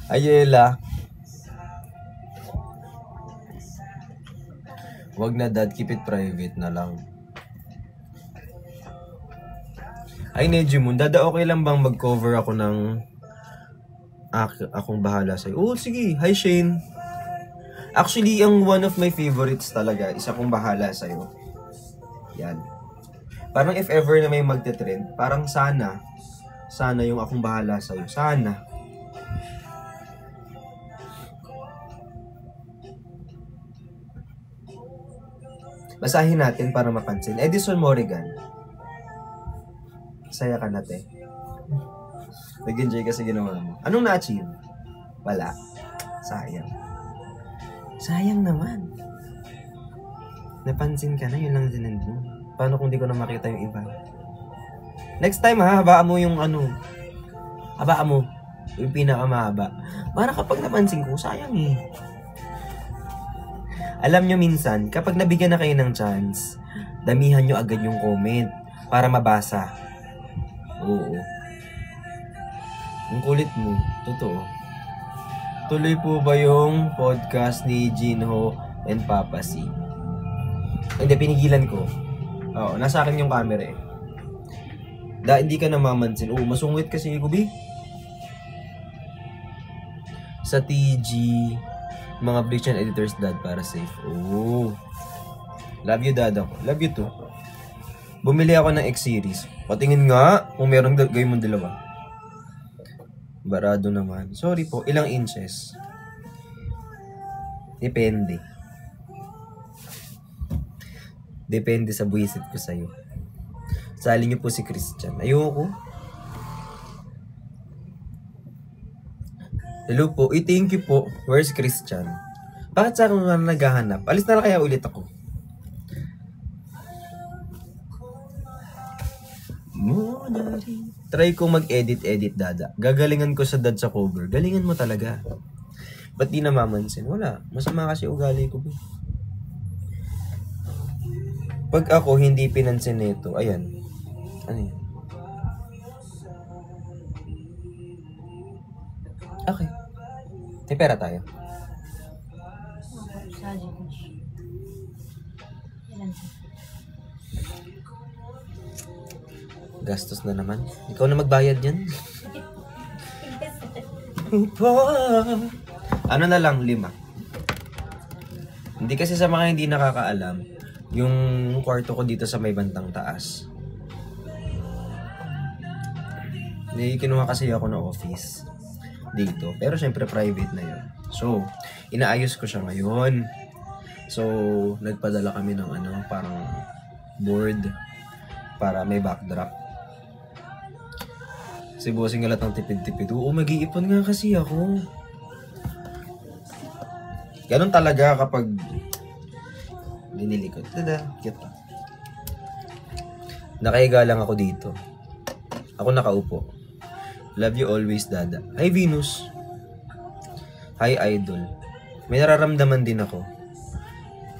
Ayela. Wag na dad, keep it private na lang. Ay, Nejimon, dada okay lang bang mag-cover ako ng akong bahala sa'yo? Oo, sige. Hi, Shane. Actually, ang one of my favorites talaga is akong bahala sa'yo. Yan. Parang if ever na may magte-trend, parang sana yung akong bahala sa'yo. Sana. Basahin natin para mapansin. Edison Morrigan. Saya ka na, te. Nag-enjoy kasi ginawa mo. Anong na-achieve? Wala. Sayang. Sayang naman. Napansin ka na, yun lang din mo. Paano kung di ko na makita yung iba? Next time ha, habaan mo yung habaan mo. Yung pinakamahaba. Para kapag napansin ko, sayang eh. Alam nyo minsan, kapag nabigyan na kayo ng chance, damihan nyo agad yung comment para mabasa. Oo. Ang kulit mo. Totoo. Tuloy po ba yung podcast ni Jinho and Papa C? Hindi, pinigilan ko. Oo, nasa akin yung camera eh. Hindi ka namamansin. Oo, masungwit kasi Gubi. Sa TG, mga Bleach and Editors dad para safe. Oo. Love you dad ako. Love you too. Bumili ako ng X-series. Patingin nga kung meron gawin mong dalawa. Barado naman. Sorry po, ilang inches? Depende. Depende sa buwisit ko sa'yo. Sali niyo po si Christian. Ayoko. Hello po. Thank you po. Where's Christian? Bakit sa akin nga naghahanap? Alis na lang kaya ulit ako. Try ko mag-edit dada. Gagalingan ko sa dad sa cover. Galingan mo talaga. Ba't di namamansin? Wala. Masama kasi ugali ko. Pag ako hindi pinansin nito, ayan. Ano yan? Okay. May pera tayo. Gastos na naman. Ikaw na magbayad yan. Ano na lang, 5. Hindi kasi sa mga hindi nakakaalam, yung kwarto ko dito sa may bandang taas. Kinuha kasi ako ng office dito. Pero syempre private na yun. So, inaayos ko siya ngayon. So, nagpadala kami ng parang board para may backdrop. Si bossing galat ng tipid-tipid. Oo, mag-iipon nga kasi ako. Ganon talaga kapag dinilikot. Tada, cute. Nakahiga lang ako dito. Ako nakaupo. Love you always, Dada. Hi, Venus. Hi, Idol. May nararamdaman din ako.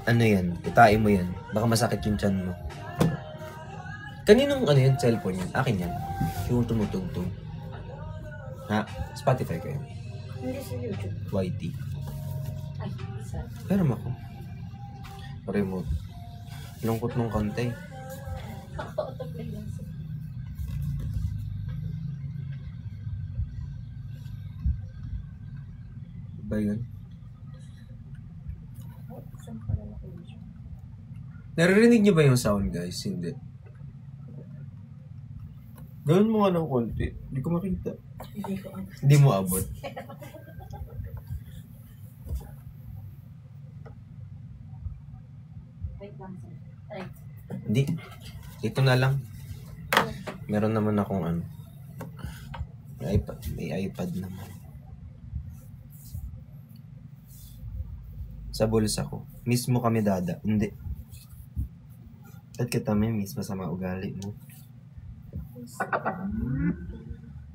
Ano yan? Itain mo yan. Baka masakit yung tiyan mo. Kaninong yan? Cellphone yan? Akin yan. Yung tumutugtog. Ha? Spotify ko yan.
Hindi sa YouTube.
YT.
Ay, sorry.
Pero ako. Remote. Lungkot nung konti.
Auto-play lang siya.
Ba yun?
Saan ko lang ako yun?
Naririnig niyo ba yung sound, guys? Hindi. Gawin mo nga ng konti. Hindi ko makita. Hindi mo abot.
Wait lang sir. Right.
Hindi. Ito na lang. Meron naman akong May iPad naman. Sa bulsa ko. Miss mo kami, Dada. Hindi. At kita may miss masama ugali mo.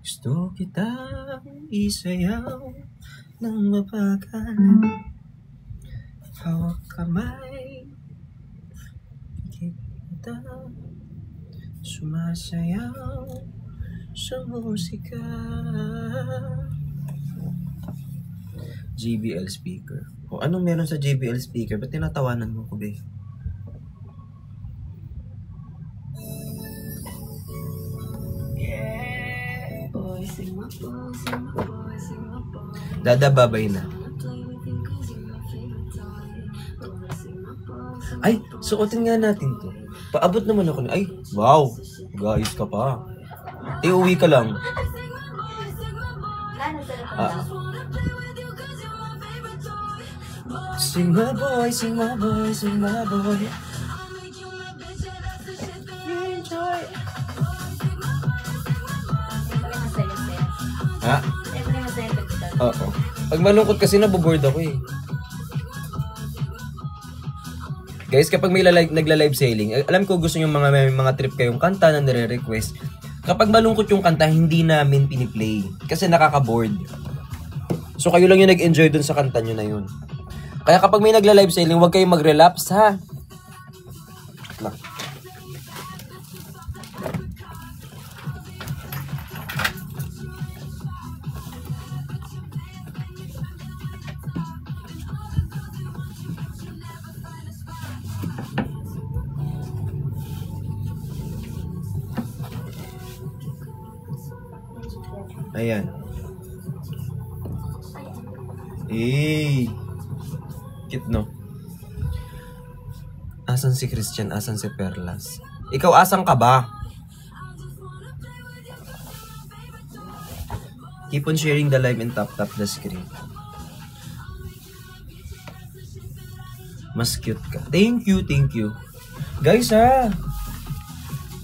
Gusto kitang isayaw ng mapagal. hawak kamay, kita sumasayaw sa musika. JBL speaker. O anong meron sa JBL speaker? Ba't tinatawanan mo ko, be? Dada, babay na. Ay, suotin nga natin to. Paabot naman ako na. Ay, wow. Guys ka pa. Uwi ka lang. Sing my boy, sing my boy, sing my boy. Enjoy. Ha? Oo. Pag malungkot kasi naboboard ako eh. Guys, kapag may nagla-live selling, alam ko gusto nyo may mga trip kayong kanta na nire-request. Kapag malungkot yung kanta, hindi namin piniplay. Kasi nakaka-board. So kayo lang yung nag-enjoy dun sa kanta nyo na yun. Kaya kapag may nagla-live selling, huwag kayong mag-relapse ha. Ayan. Cute no? Asan si Christian? Asan si Perlas? Ikaw, asan ka ba? Keep on sharing the live and tap the screen. Mas cute ka. Thank you, thank you. Guys ha,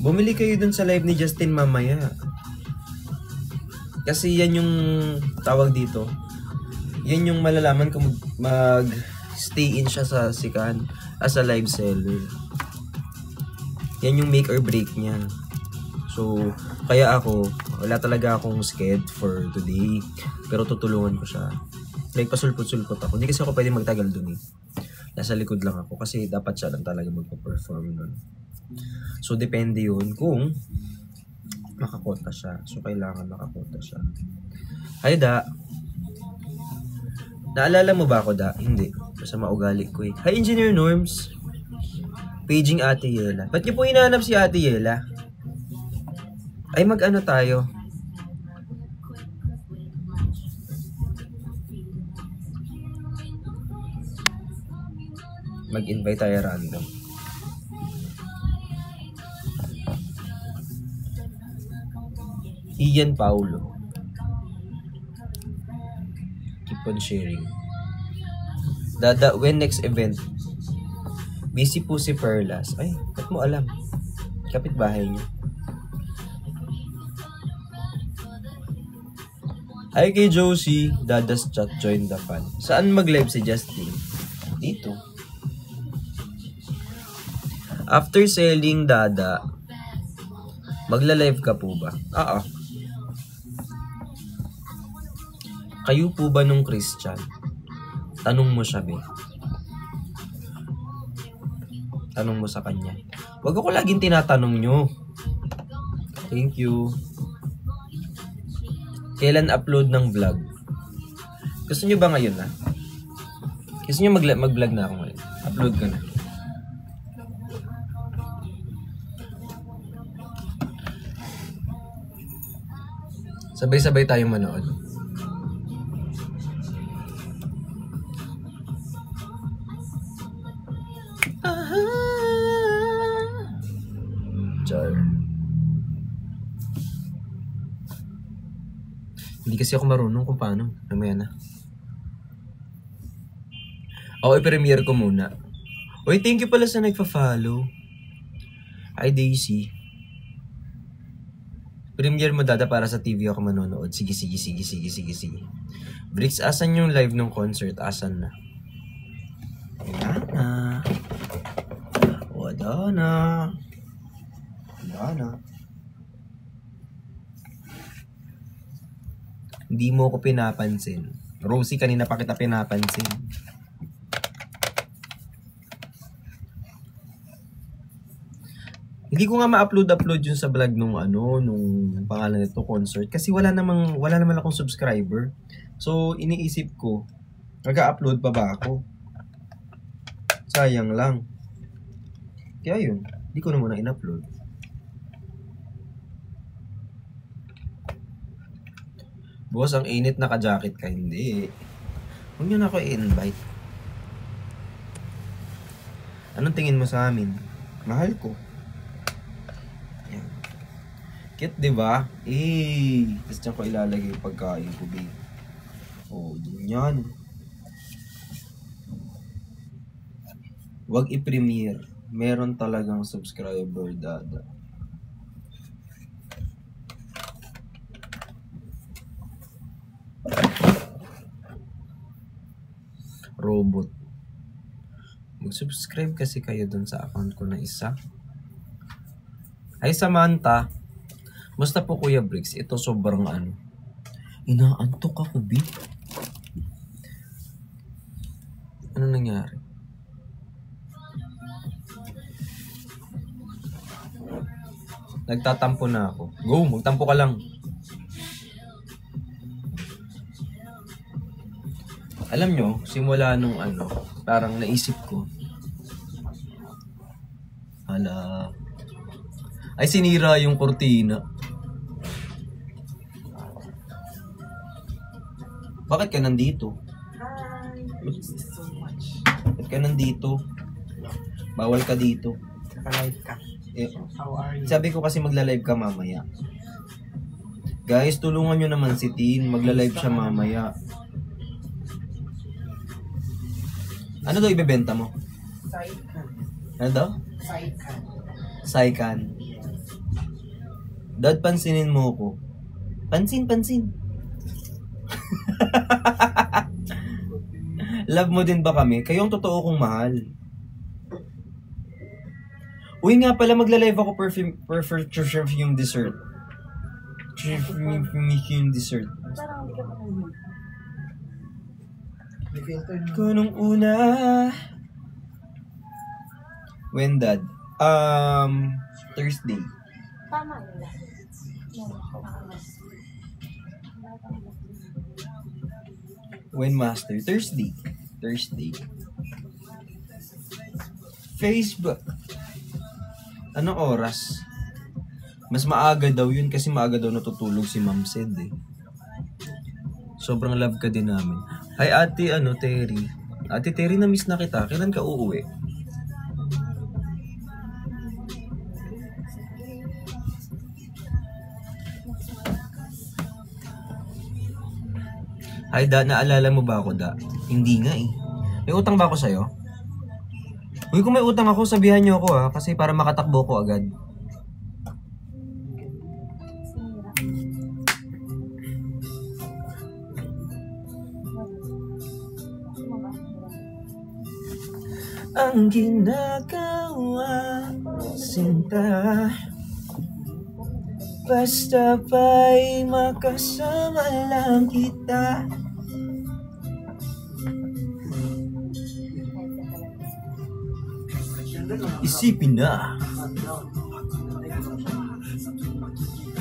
bumili kayo dun sa live ni Justin mamaya. Kasi yan yung tawag dito. Yan yung malalaman kung mag-stay in siya sa sikan as a live seller. Yan yung make or break niya. So, kaya ako, wala talaga akong sked for today. Pero tutulungan ko siya. Like, pasulpot-sulpot ako. Hindi kasi ako pwede magtagal dun eh. Nasa likod lang ako kasi dapat siya lang talaga magpa-perform nun. So, depende yun kung makakota siya. So, kailangan makakota siya. Ay, Da. Naalala mo ba ako, Da? Hindi. Basta maugali ko eh. Hi, Engineer Norms. Paging Ate Yela. Ba't niyo po hinahanap si Ate Yela? Ay, mag-ano tayo? Mag-invite tayo random. Ian Paulo. Keep on sharing. Dada, when next event? Busy po si Perlas. Ay, ba't mo alam? Kapitbahay niya. Hi kay Josie. Dada's chat, join the fun. Saan mag-live si Justin? Dito. After selling, Dada, magla-live ka po ba? Oo. Kayo po ba nung Christian? Tanong mo siya, be. Tanong mo sa kanya. Wag ako laging tinatanong nyo. Thank you. Kailan upload ng vlog? Gusto nyo ba ngayon na? Gusto nyo mag-vlog na ako ngayon? Upload ka na. Sabay-sabay tayong manood. Char. Hindi kasi ako marunong kung paano. Namaya na. Ako i-premiere ko muna. Uy, thank you pala sa nagpa-follow. Hi, Daisy. Premiere mo, Dada, para sa TV ako manonood. Sige. Bricks, asan yung live ng concert? Asan na? Wala na. Hindi mo ko pinapansin. Rosie, kanina pa kita pinapansin. Hindi ko nga ma-upload yun sa vlog nung pangalan nito, concert. Kasi wala naman akong subscriber. So, iniisip ko, mag-upload pa ba ako? Sayang lang. Kaya yun, hindi ko na muna in-upload. Boss, ang init naka-jacket ka. Hindi. Huwag nyo na ako i-invite. Anong tingin mo sa amin? Mahal ko. Ayan. Cute, diba? Tapos dyan ko ilalagay yung pagkain ko, babe. Oh, yun yan. Huwag i-premiere. Meron talagang subscriber, dada. Robot. Mag-subscribe kasi kayo dun sa account ko na isa. Hi Samantha. Basta po Kuya Bricks, ito sobrang inaantok ako, B. Ano nangyari? Nagtatampo na ako. Go, magtampo ka lang. Alam nyo, simula nung parang naisip ko. Ay, sinira yung kurtina. Bakit ka nandito?
So much.
Bakit ka nandito? Bawal ka dito.
Naka-live ka. How are you?
Sabi ko kasi magla-live ka mamaya. Guys, tulungan nyo naman si Tin. Magla-live siya mamaya. Ano daw ibebenta mo?
Saikan.
Ano daw?
Saikan.
Saikan. Dad, pansinin mo ko. Pansin. Love mo din ba kami? Kayo ang totoo kong mahal. Uy nga pala, magla-live ako perfume dessert. Perfume dessert.
Parang hindi ka pa naman.
May filter na.
Kunong una. When, Dad? Thursday.
Tama nila.
When, Master? Thursday. Facebook. Anong oras? Mas maaga daw yun kasi maaga daw natutulog si Ma'am Sed eh. Sobrang love ka din namin. Hi Ate Terry. Ate Terry, na-miss na kita. Kailan ka uuwi? Hi Da, naalala mo ba ako Da? Hindi nga eh. May utang ba ako sa'yo? Uy, kung may utang ako, sabihan niyo ako kasi para makatakbo ko agad. Ang ginagawa, sinta, basta ba'y makasama lang kita. Isipin na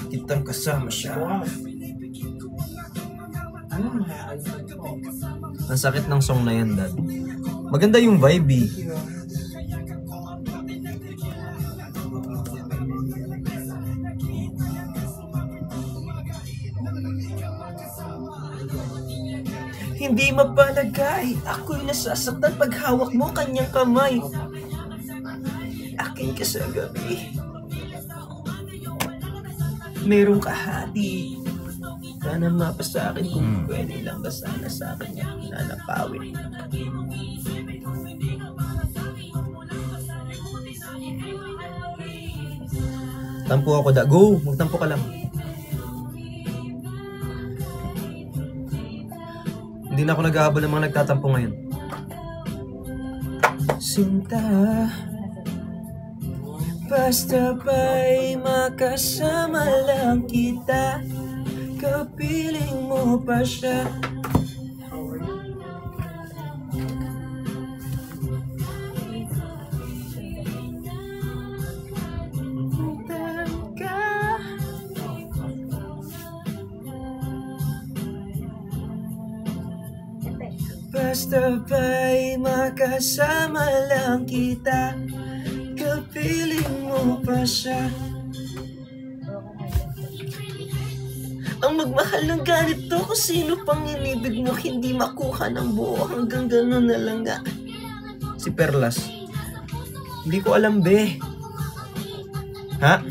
kitang kasama siya. Ang sakit ng song na yan, Dad. Maganda yung vibe eh. Hindi mapalagay, ako'y nasasaktan pag hawak mo kanyang kamay. Akin ka sa gabi. Merong kahati. Sana mapa sa akin kung pwede lang ba sana sa akin niya nanapawin. Tampo ako da. Go! Magtampo ka lang. Hindi na ako naghahabol ng mga nagtatampo ngayon. Sinta, basta ba'y makasama lang kita, kapiling mo pa siya. Basta ba'y makasama lang kita, kapiling mo pa siya. Ang magmahal ng ganito, kung sino pang inibig mo, hindi makuha ng buo, hanggang gano'n na lang nga. Si Perlas. Hindi ko alam, be. Ha?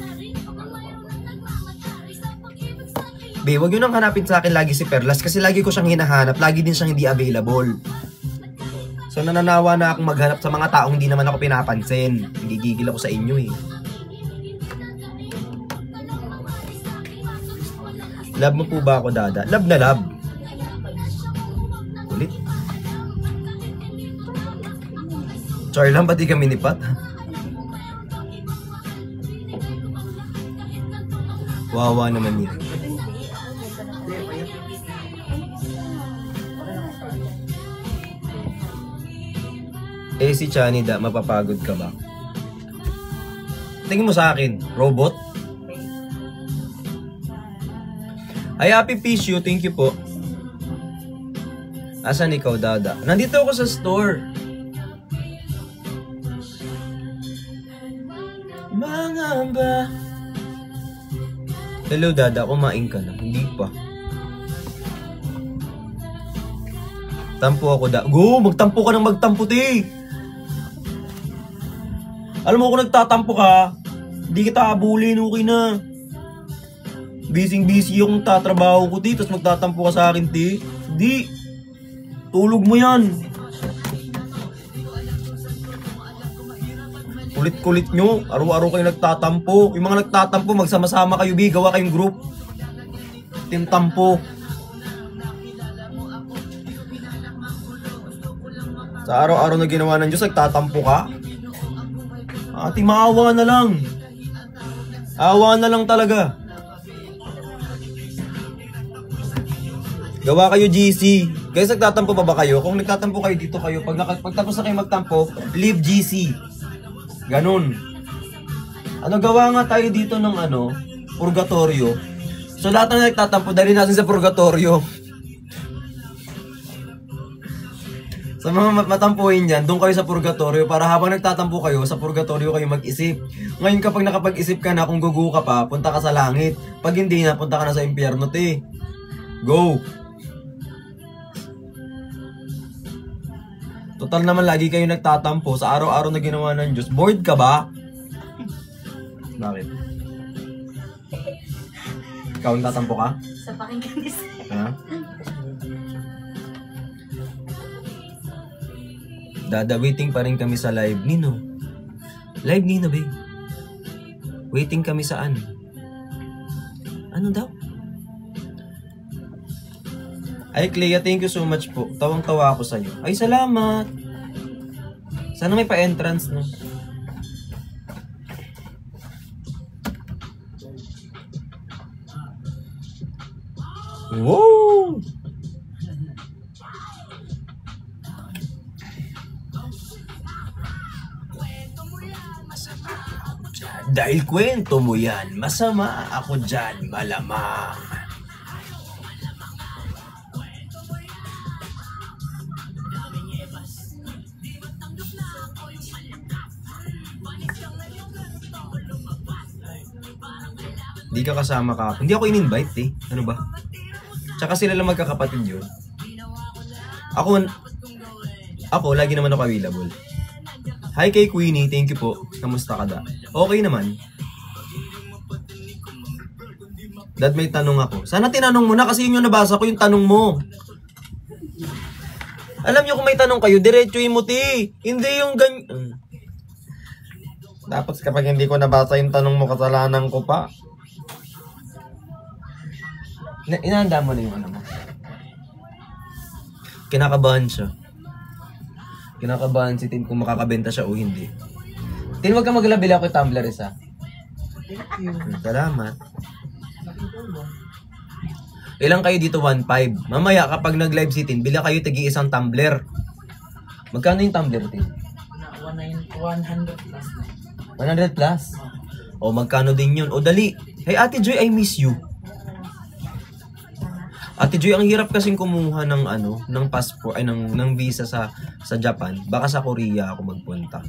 Be, wag yun ang hanapin sa akin lagi si Perlas kasi lagi ko siyang hinahanap, lagi din siyang hindi available. So nananawa na akong maghanap sa mga taong hindi naman ako pinapansin. Nagigigil ako sa inyo eh. Love mo po ba ako, Dada? Love na love. Ulit. Char lang, pati kami ni Pat. Wawa naman niya. Eh si Chanida, mapapagod ka ba? Tingin mo sa akin, robot? Ay, Happy Pisyo, thank you po. Asan ikaw, Dada? Nandito ako sa store. Mga ba? Hello, Dada, kumain ka na? Hindi pa. Tampo ako, Go! Magtampo ka ng magtampo, te! Alam mo, kung nagtatampo ka, hindi kita abulin, okay na. Busy yung tatrabaho ko, te, tapos magtatampo ka sa akin, te. Hindi. Tulog mo yan. Kulit-kulit nyo. Araw-araw kayo nagtatampo. Yung mga nagtatampo, magsama-sama kayo, gawa kayong group. Team Tampo. Sa araw-araw na ginawa ng Diyos, nagtatampo ka? Ate, maawa na lang. Awa na lang talaga. Gawa kayo GC. Guys, nagtatampo pa ba kayo? Kung nagtatampo kayo, dito kayo. Pagtapos na kayo magtampo, leave GC. Ganun. Gawa nga tayo dito ng purgatorio. So lahat na nagtatampo, dali natin sa purgatorio. Sa mga matampuhin dyan, doon kayo sa purgatorio para habang nagtatampo kayo, sa purgatorio kayo mag-isip. Ngayon kapag nakapag-isip ka na, kung gugu ka pa, punta ka sa langit. Pag hindi na, punta ka na sa impyerno, te. Go! Total naman lagi kayo nagtatampo sa araw-araw na ginawa ng Diyos. Bored ka ba? Bakit? Ikaw nagtatampo ka?
Sa pakinggan ni Sir.
Ha? Dada, waiting pa rin kami sa live. Nino? Live Nino, babe. Waiting kami saan? Ano daw? Ay, Clea, thank you so much po. Tawang-tawa ako sa'yo. Ay, salamat. Sana may pa-entrance, no? Wow! Dahil kwento mo yan, masama ako dyan, malamang. Hindi ka kasama ka. Hindi ako in-invite eh. Ano ba? Tsaka sila lang magkakapatid yun. Ako, lagi naman ako available. Hi kay Queenie, thank you po. Kamusta ka, da? Okay naman. Dad, may tanong ako. Sana tinanong mo na kasi yun yung nabasa ko yung tanong mo. Alam nyo kung may tanong kayo, diretsuin mo, ti. Hindi yung ganyan. Dapat kapag hindi ko nabasa yung tanong mo, kasalanan ko pa. Inahanda mo na yung ano mo. Kinakabahan siya. Kinakabahan si Tin kung makakabenta siya o hindi. Tin, wag ka maglabili ako yung tumbler isa.
Thank you.
Salamat. Ilang kayo dito? 1.5. Mamaya kapag nag-live si Tin, bila kayo tagi isang tumbler. Magkano yung tumbler, Tin?
100 plus na.
100 plus? O magkano din yun? O dali. Hey Ate Joy, I miss you. Ate Joy, ang hirap kasing kumuha ng ano, ng passport ay ng visa sa Japan. Baka sa Korea ako magpunta.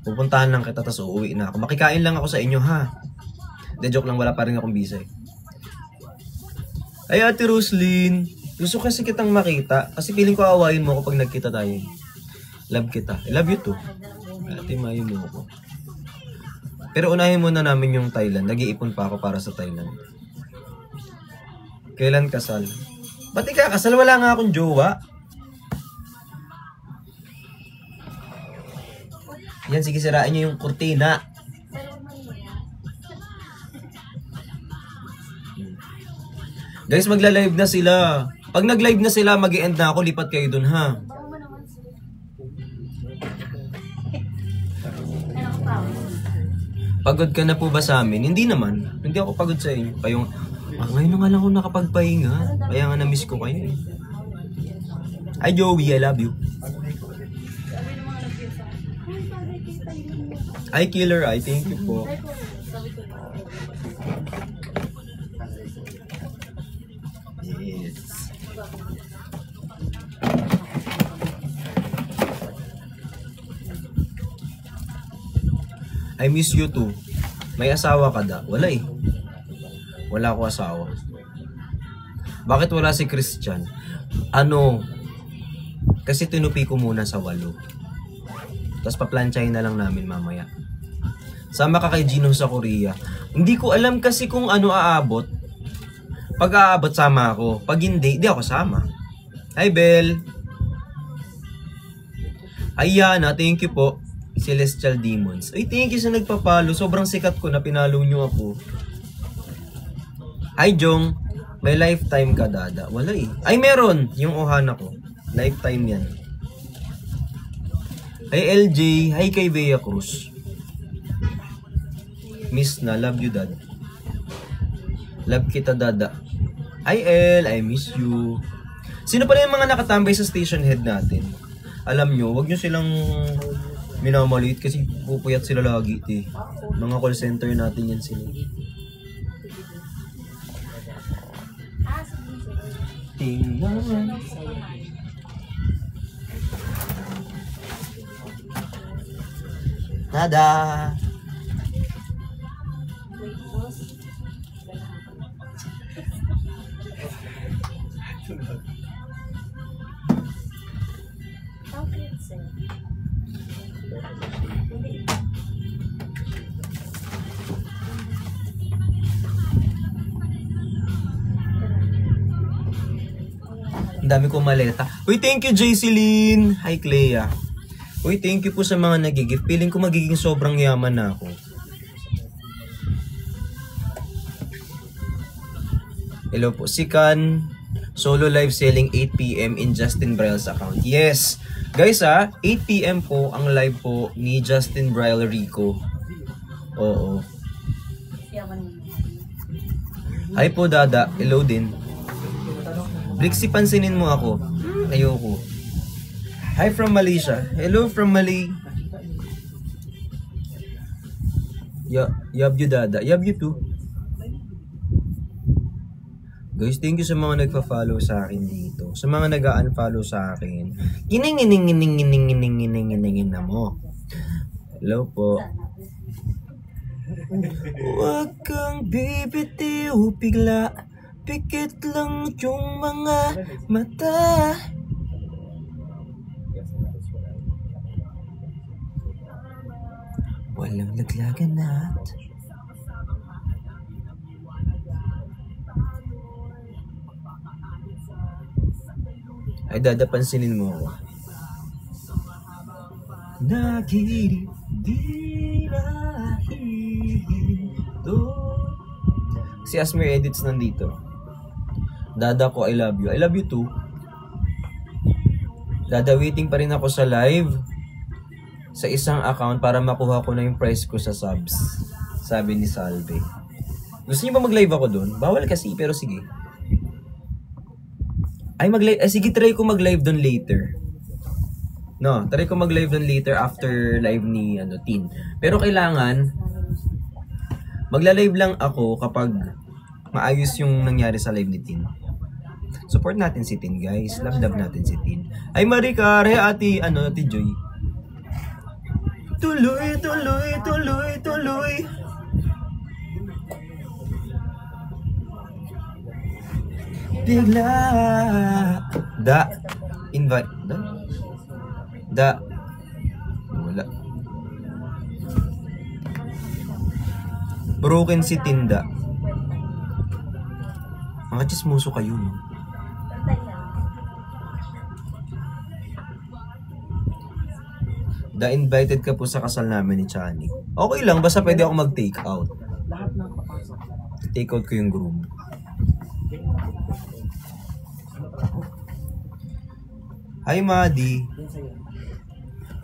Pupuntahan lang kita tapos uuwi na ako. Makikain lang ako sa inyo ha. De joke lang, wala pa rin akong visa eh. Ay Ate Roslyn, gusto kasi kitang makita kasi feeling ko aawayin mo ako pag nagkita tayo. Love kita. I love you too. Ate, mayo mo ako. Pero unahin muna namin yung Thailand. Nag-iipon pa ako para sa Thailand. Kailan kasal? Ba't ikakasal? Wala nga akong jowa. Yan, sige, sirain niyo yung kurtina. Guys, magla-live na sila. Pag nag-live na sila, mag-i-end na ako. Lipat kayo dun, ha? Pagod ka na po ba sa amin? Hindi naman. Hindi ako pagod sa inyo. Kayong, ngayon na nga lang ako nakapagpahinga. Kaya nga na-miss ko kayo eh. Hi Joey, I love you. Hi Killer, I thank you po. Yes. I miss you too. May asawa ka da? Wala eh. Wala ako asawa. Bakit wala si Christian? Ano? Kasi tinupi ko muna sa 8. Tapos paplansyahin na lang namin mamaya. Sama ka kay Gino sa Korea. Hindi ko alam kasi kung ano aabot. Pag aabot, sama ako. Pag hindi, di ako sama. Hi Bel. Ayana, thank you po. Celestial Demons. Ay, thank you sa nagpapalo. Sobrang sikat ko na pinalo nyo ako. Hi Jong. May lifetime ka dada. Wala eh. Ay, meron. Yung Ohana ko. Lifetime yan. Hi LJ. Hi kay Bea Cruz. Miss na. Love you dad. Love kita dada. Hi El. I miss you. Sino pa rin yung mga nakatambay sa station head natin? Alam nyo, wag nyo silang minamaliit kasi pupuyat sila lagi. Mga call center natin yan sila. Tingnan. Nada. Ang dami kong maleta. Uy, thank you, Jayceline. Hi, Clea. Uy, thank you po sa mga nagigif. Feeling ko magiging sobrang yaman na ako. Hello po. Sikan. Solo live selling 8 PM in Justin Brile's account. Yes. Guys 8 PM po ang live po ni Justin Brile Rico. Oo. Hi po, Dada. Hello din. Brixie, pansinin mo ako. Ayoko. Hi from Malaysia. Hello from Mali. Yab you dada. Yab you too. Guys, thank you sa mga nagpa-follow sa akin dito. Sa mga nag-unfollow sa akin. Gining na mo. Hello po. Huwag kang bibitiw bigla. Pikit lang yung mga mata. Walang laglagan at ay dada, pansinin mo ako. Nagiri dito. Si Asmir Edits nandito. Dada ko, I love you. I love you too. Dada, waiting pa rin ako sa live sa isang account para makuha ko na yung price ko sa subs. Sabi ni Salve. Gusto niyo ba mag-live ako doon? Bawal kasi, pero sige. Ay, mag-live. Sige, try ko mag-live doon later. No, try ko mag-live doon later after live ni Tin. Pero kailangan magla-live lang ako kapag maayos yung nangyari sa live ni Tin. Support natin si Tin, guys. Love natin si Tin. Ay, Maricar. Hey, ate Joy. Tuloy, tuloy, tuloy, tuloy. Bigla. Invite. Wala. Broken si Tinda. Mga chismoso kayo, no? Invited ka po sa kasal namin ni Chani. Okay lang, basta pwede ako mag-take out.
Lahat ng papasok.
Take out ko yung groom. Hi, Madi.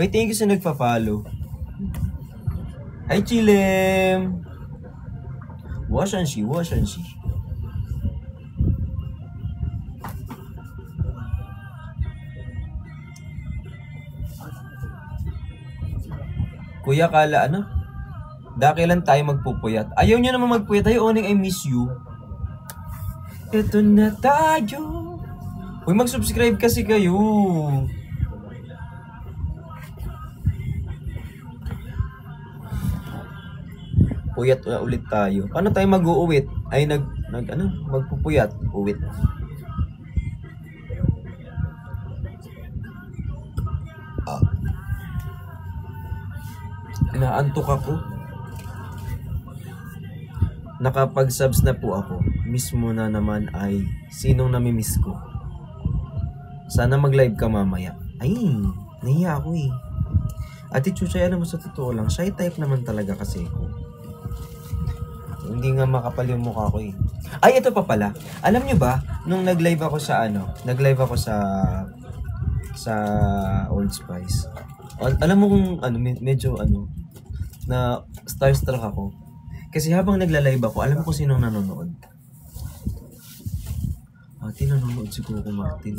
Wait, thank you sa nagpa-follow. Hi, Chilem. Washan she. Kuya, kala ano? Dakilan tayo magpupuyat. Ayaw niya naman magpuyat. Ay, Oning, I miss you. Ito na tayo. Uy, mag-subscribe kasi kayo. Puyat na ulit tayo. Paano tayo mag-uuwit? Ay, magpupuyat. Uwit. Naantok ako. Nakapag-subs na po ako. Miss mo na naman ay sinong namimiss ko. Sana mag-live ka mamaya. Ay, nahiya ako eh. Ate Chuchay, alam mo sa totoo lang, shy type naman talaga kasi ako. Hindi nga makapal yung mukha ko eh. Ay, ito pa pala. Alam nyo ba, nung nag-live ako sa sa Old Spice. Alam mo kung medyo na starstruck ako. Kasi habang nagla-live ako, alam mo kung sinong nanonood. Ate, nanonood si Coco Martin.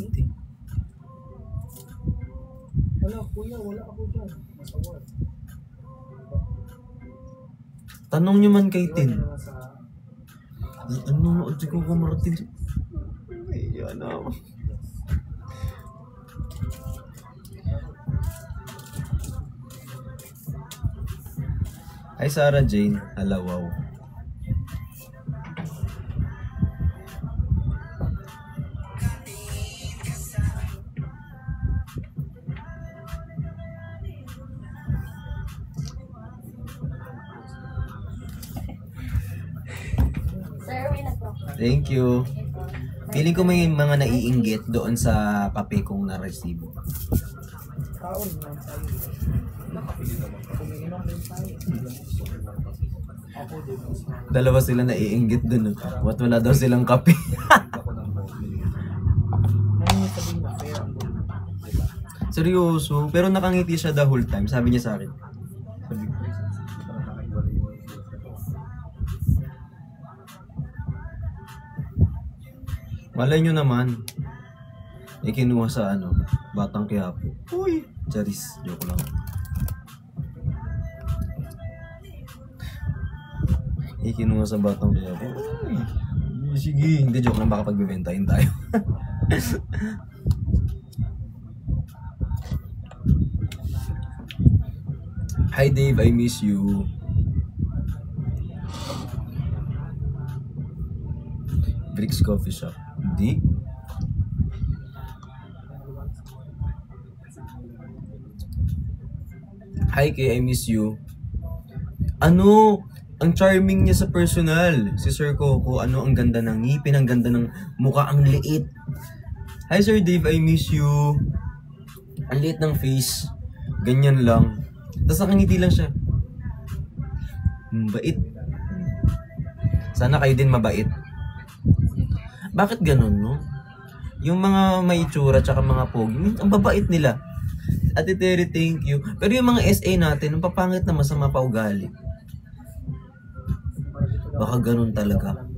Wala, kuya, wala ako dyan. Masawad.
Tanong nyo man kay Tin. Nanonood si Coco Martin. Yan ako. Hi, Sarah Jane. Alawaw. Thank you. Feeling ko may mga naiinggit doon sa kape kong na-receive.
Kaon naman tayo. Kumiinom din tayo. Ako din.
Dalawa sila naiinggit doon. What, wala daw silang kape. Seryoso. Pero nakangiti siya the whole time. Sabi niya sa akin. Sabi ko. Malay nyo naman. Kinuha sa Batang Quiapo. Uy! Charis. Joke lang. Kinuha sa Batang Quiapo. Uy! Sige. Hindi, joke lang. Baka pagbibentahin tayo. Hi Dave, I miss you. Bricks Coffee Shop. Hindi. Hi Kay, I miss you. Ang charming niya sa personal. Si Sir Coco, ang ganda ng ngipin, ang ganda ng mukha, ang liit. Hi Sir Dave, I miss you. Ang liit ng face. Ganyan lang. Tapos nakangiti lang siya. Bait. Sana kayo din mabait. Bakit ganun, no? Yung mga may itsura tsaka mga pogi, ang babait nila. Ate Terry, thank you. Pero yung mga SA natin, ang papangit na masama pa ugali. Baka ganun talaga.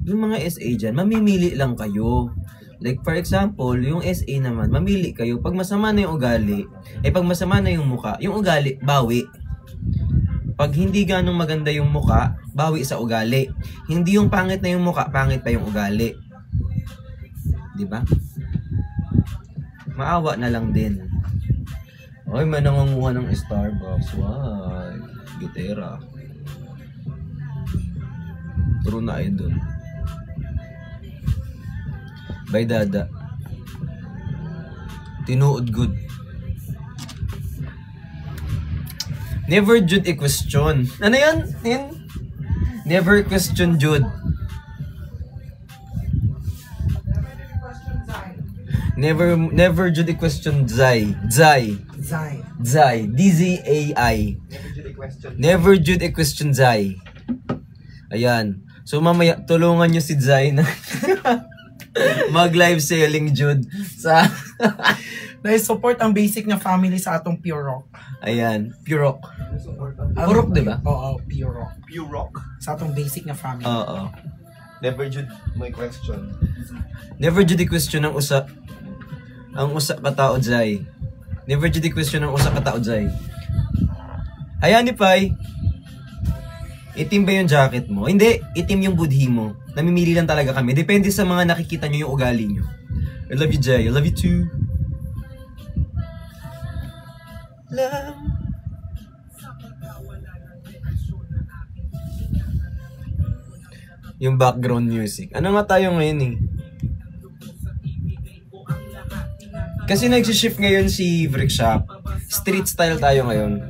Yung mga SA dyan, mamimili lang kayo. Like for example, yung SA naman, mamili kayo. Pag masama na yung ugali, pag masama na yung muka, yung ugali, bawi. Pag hindi ganong maganda yung muka, bawi sa ugali. Hindi yung pangit na yung muka, pangit pa yung ugali. di ba? Maawa na lang din. Ay, may nangunguha ng Starbucks. Wow. Gitera. True na idol. By Dada. Tinuod good. Never Jude i-question. Ano yan? Never question Jude. Never Jude i-question Zai.
Zai.
D-Z-A-I. Never Jude i-question Zai. Ayan. So mamaya, tulungan nyo si Zai na mag-live selling Jude sa
Na-support ang basic na family sa atong Pure Rock.
ayan, Pure Rock. Pure Rock, di ba?
Oo, Pure Rock.
Pure Rock.
Sa atong basic na family.
Oo.
Never Jude, may question.
Never Jude i-question ang usa ka tao Zai. Never Jude i-question ang usa ka tao Zai. Ayan ni Pai. Itim ba yung jacket mo? Hindi, itim yung budhi mo. Namimili lang talaga kami. Depende sa mga nakikita nyo yung ugali nyo. I love you, Jay. I love you too. Love. Yung background music. Ano nga tayo ngayon eh? Kasi nag-shift ngayon si Brickshop. Street style tayo ngayon.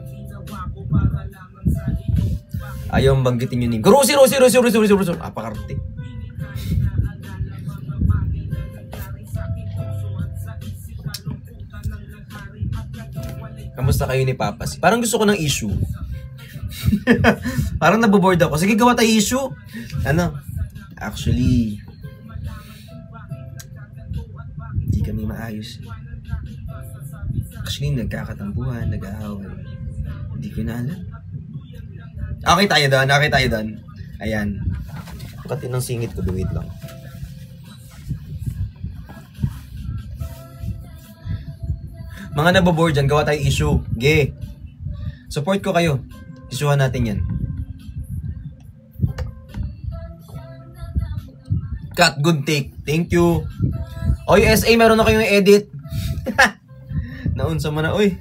Ayaw banggitin yung name. Rosie! Apakarte. Kamusta kayo ni Papas? Parang gusto ko ng issue. Parang naboboard ako. Sige, gawa tayo issue. Ano? Actually, hindi kami maayos. Actually, nagkakatampuhan, nag-aaway. Hindi ko na alam. Okay tayo doon. Ayan. Pati ng singit ko, wait lang. Mga naboboard dyan, gawa tayo issue. Ge. Support ko kayo. Issuehan natin yan. Cut, good take. Thank you. Oy, SA, meron na kayong edit. Naunsa mo na, oy.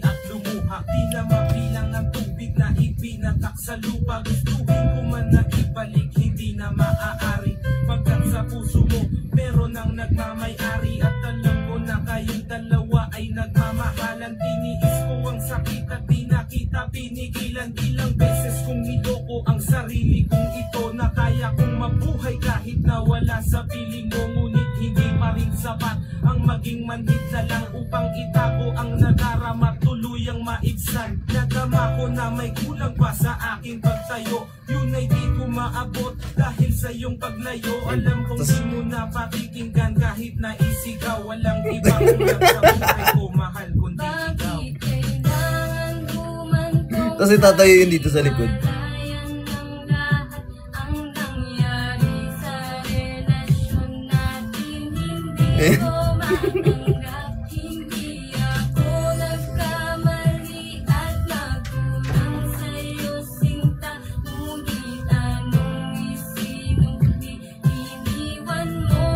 At lumuha, di na mabilang ng tubig na ipinatak sa lupa. Gustuhin ko man na ibalik, hindi na maaari. Pagkat sa puso mo, meron ang nagmamay-ari. At alam ko na kayong dalawa ay nagmamahalan. Tiniis ko ang sakit at di nakita pinigilan. Ilang beses kong niloko ang sarili kong ito, na kaya kong mabuhay kahit na wala sa piling mo. Ngunit hindi pa rin sapat ang maging manhid na lang upang itago ang nadarama, tuluyang maibsan. Nadama ko na may kulang pa sa aking pagtayo. Yun ay di ko maabot dahil sa iyong paglayo. Alam kong di mo na pakikinggan kahit na isigaw. Walang ibang kulang sa buhay ko, mahal kundi ikaw.
Kasi tatayo yun dito sa likod.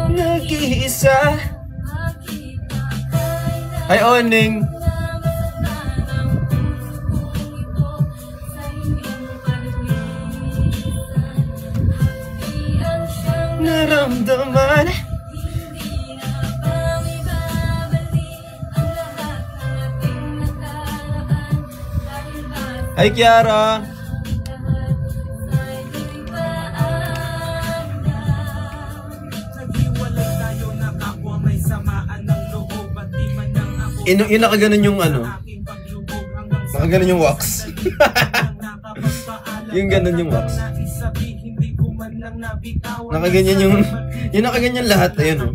Nag-iisa. Ay, Oning. Naramdaman. Hi, Kiara. Yung nakaganon yung ano. Nakaganon yung wax. Yung ganon yung wax. Nakaganyan yung nakaganyan lahat. Ayan o.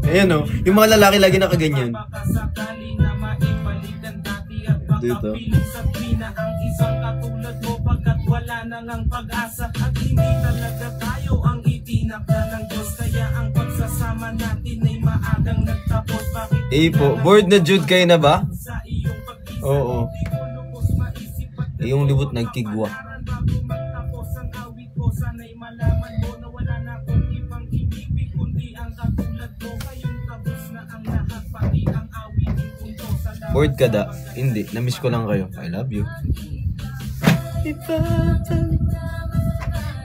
Ayan o. Yung mga lalaki lagi nakaganyan. Dito. Ang isang katulad mo pagkat wala nang ang pag-asa at hindi talaga tayo ang
itinakda ng Diyos. Kaya ang pagsasama natin ay maagang nagtapos. Bakit
po, bored na Jude kayo na ba?
sa iyong pag-isip?
Oo.
Di ko lubos maisip at
Yung libot nagkigwa.
bago magtapos ang awit ko, sana'y malaman mo na wala na akong ibang ibibig kundi ang katulad mo. Ngayon tapos na ang lahat, pati ang awiting punto. Salamat.
Bored ka da? Hindi, namiss ko lang kayo. I love you. Ibabalik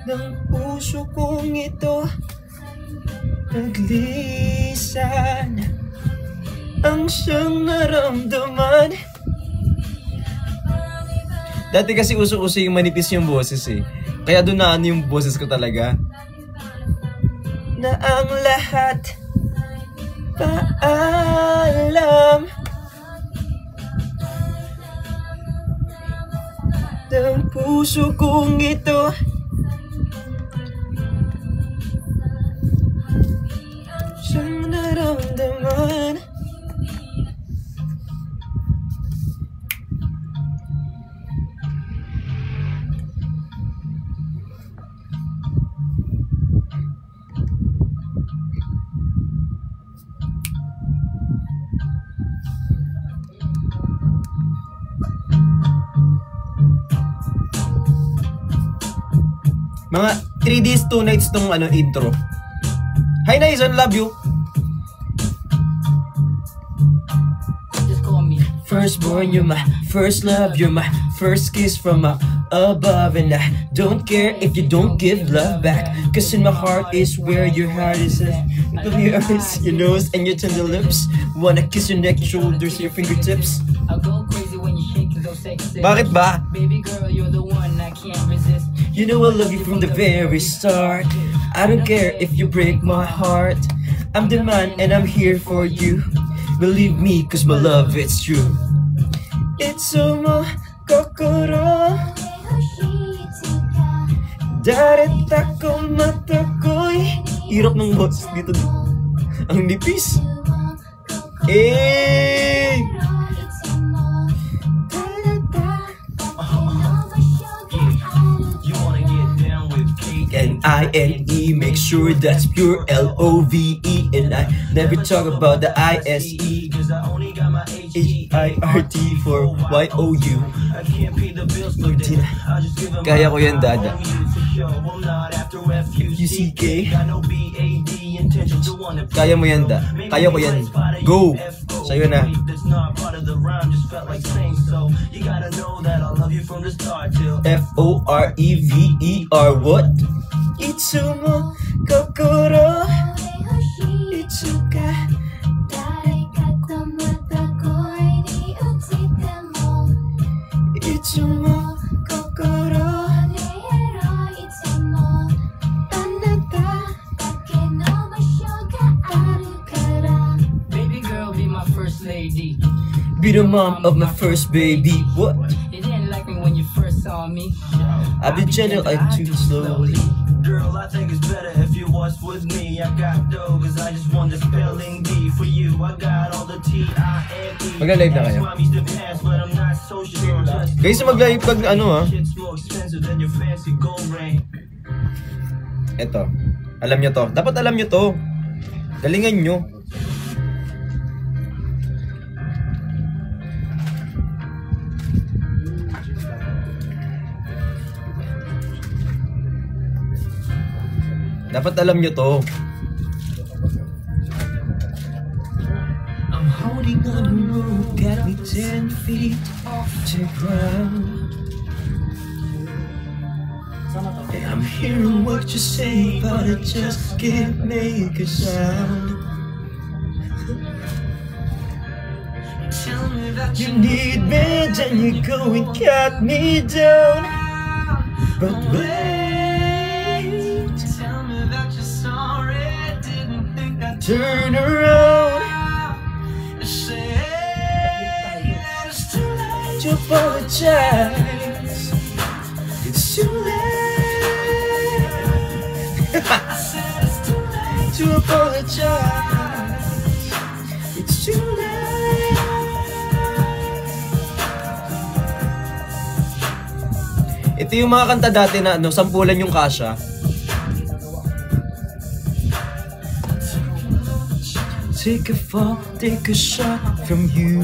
ng puso kong ito, naglisan ang siyang naramdaman. Dati kasi uso-uso yung manipis yung boses eh. Kaya doon na ano yung boses ko talaga. Na ang lahat paalam ng puso kong ito, siyang naramdaman. Mga 3 days, 2 nights tong intro. Hi Naison, love you.
Just call me.
Firstborn, you're my first love, you're my first kiss from above. And I don't care if you don't give love back, cause in my heart is where your heart is at. Your eyes, your nose, and your tender lips. Wanna kiss your neck, your shoulders, your fingertips.
I'll go crazy when you shake it, so sexy.
Bakit ba?
Baby girl, you're the one I can't resist.
You know I love you from the very start. I don't care if you break my heart. I'm the man and I'm here for you. Believe me, cause my love, it's true. It's mo kokoro, darit ako matakoy. Hirap ng boses dito. Ang nipis. Eh! And I-N-E, make sure that's pure L-O-V-E. And I never talk about the I-S-E, cause I only got my H-I-R-T for Y-O-U. I can't pay the bills, but then I'll just give them. Kaya ko yan, dada. U-C-K. Kaya mo yan, da. Kaya ko yan. Go! Sa'yo na. F-O-R-E-V-E-R, what? Itsumo kokoro, itsuka. Itsumo kokoro,
Baby girl, be my first lady.
be the mom of my first baby. What?
You didn't like me when you first saw me.
I've been gentle, I too slowly.
Girl, I think it's better if you was with me. I got dough, cause I just want the spelling bee for you. I got all the T-I-M-E.
Mag-live na kayo. Guys, mag-live pag Eto. Alam nyo to. Dapat alam nyo to. Galingan nyo. Dapat alam nyo to. I'm holding on the rope, got me 10 feet off the ground. And I'm hearing what you say, but I just can't make a sound. Tell me that you need me, then you go and cut me down. But wait, tell me that you're sorry, didn't think I'd turn around. Say that it's too late to apologize. It's too late. I said it's too late to apologize. It's too late. Ito yung mga kanta dati na sampulan yung kasya. take a fall, take a shot from you.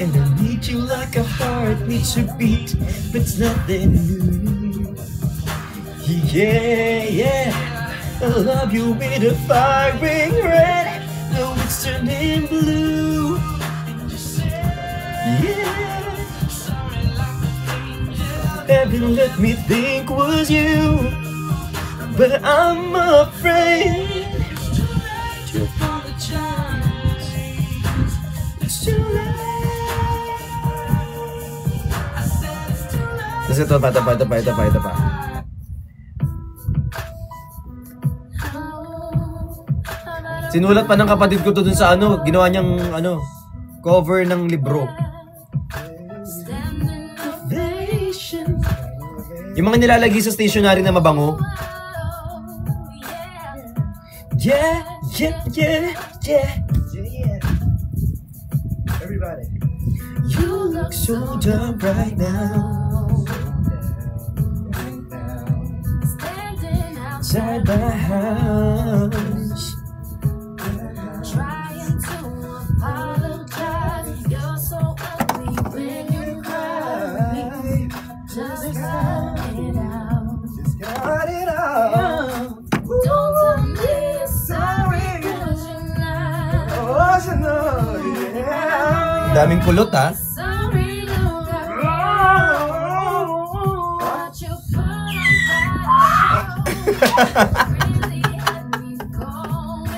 And I need you like a heart needs a beat, but it's nothing new. Yeah, yeah, I love you with a firing red, though it's turning blue. Yeah, heaven let me think was you, but I'm afraid to apologize. It's too late. Tapos ito pa. Sinulat pa ng kapatid ko to dun sa ano, ginawa niyang ano, cover ng libro. Yung mga nilalagay sa stationery na mabango. Yeah, yeah, yeah, yeah.
Everybody.
You look so dumb right now. Outside my house,
Trying to apologize. You're so ugly when you cry. Just cut it out.
Got it out.
Don't tell me you're sorry, 'cause you're not.
Oh, so no, yeah.
daming pulot ha.
Sorry, look at what you put on really had me going.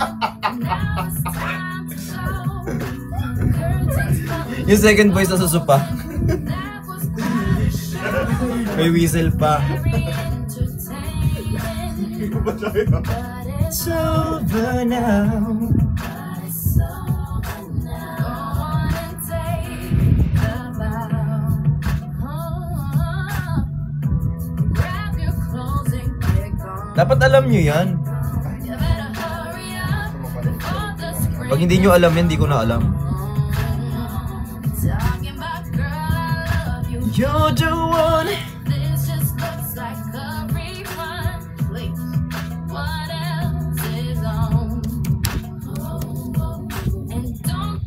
Now it's time to show. Curtains up,
Yung second voice na susupa.
that was quite a show.
May whistle pa.
Very entertaining, but
It's over now.
it's over now. Go on and take a bow. Grab your clothes and get gone.
Dapat alam nyo yan.
You better hurry up before the spring.
Pag hindi nyo alam yan, hindi ko na alam.
Talking about girl, I love you.
You're the one.
This just looks like a refund. Wait, what else is on? And don't.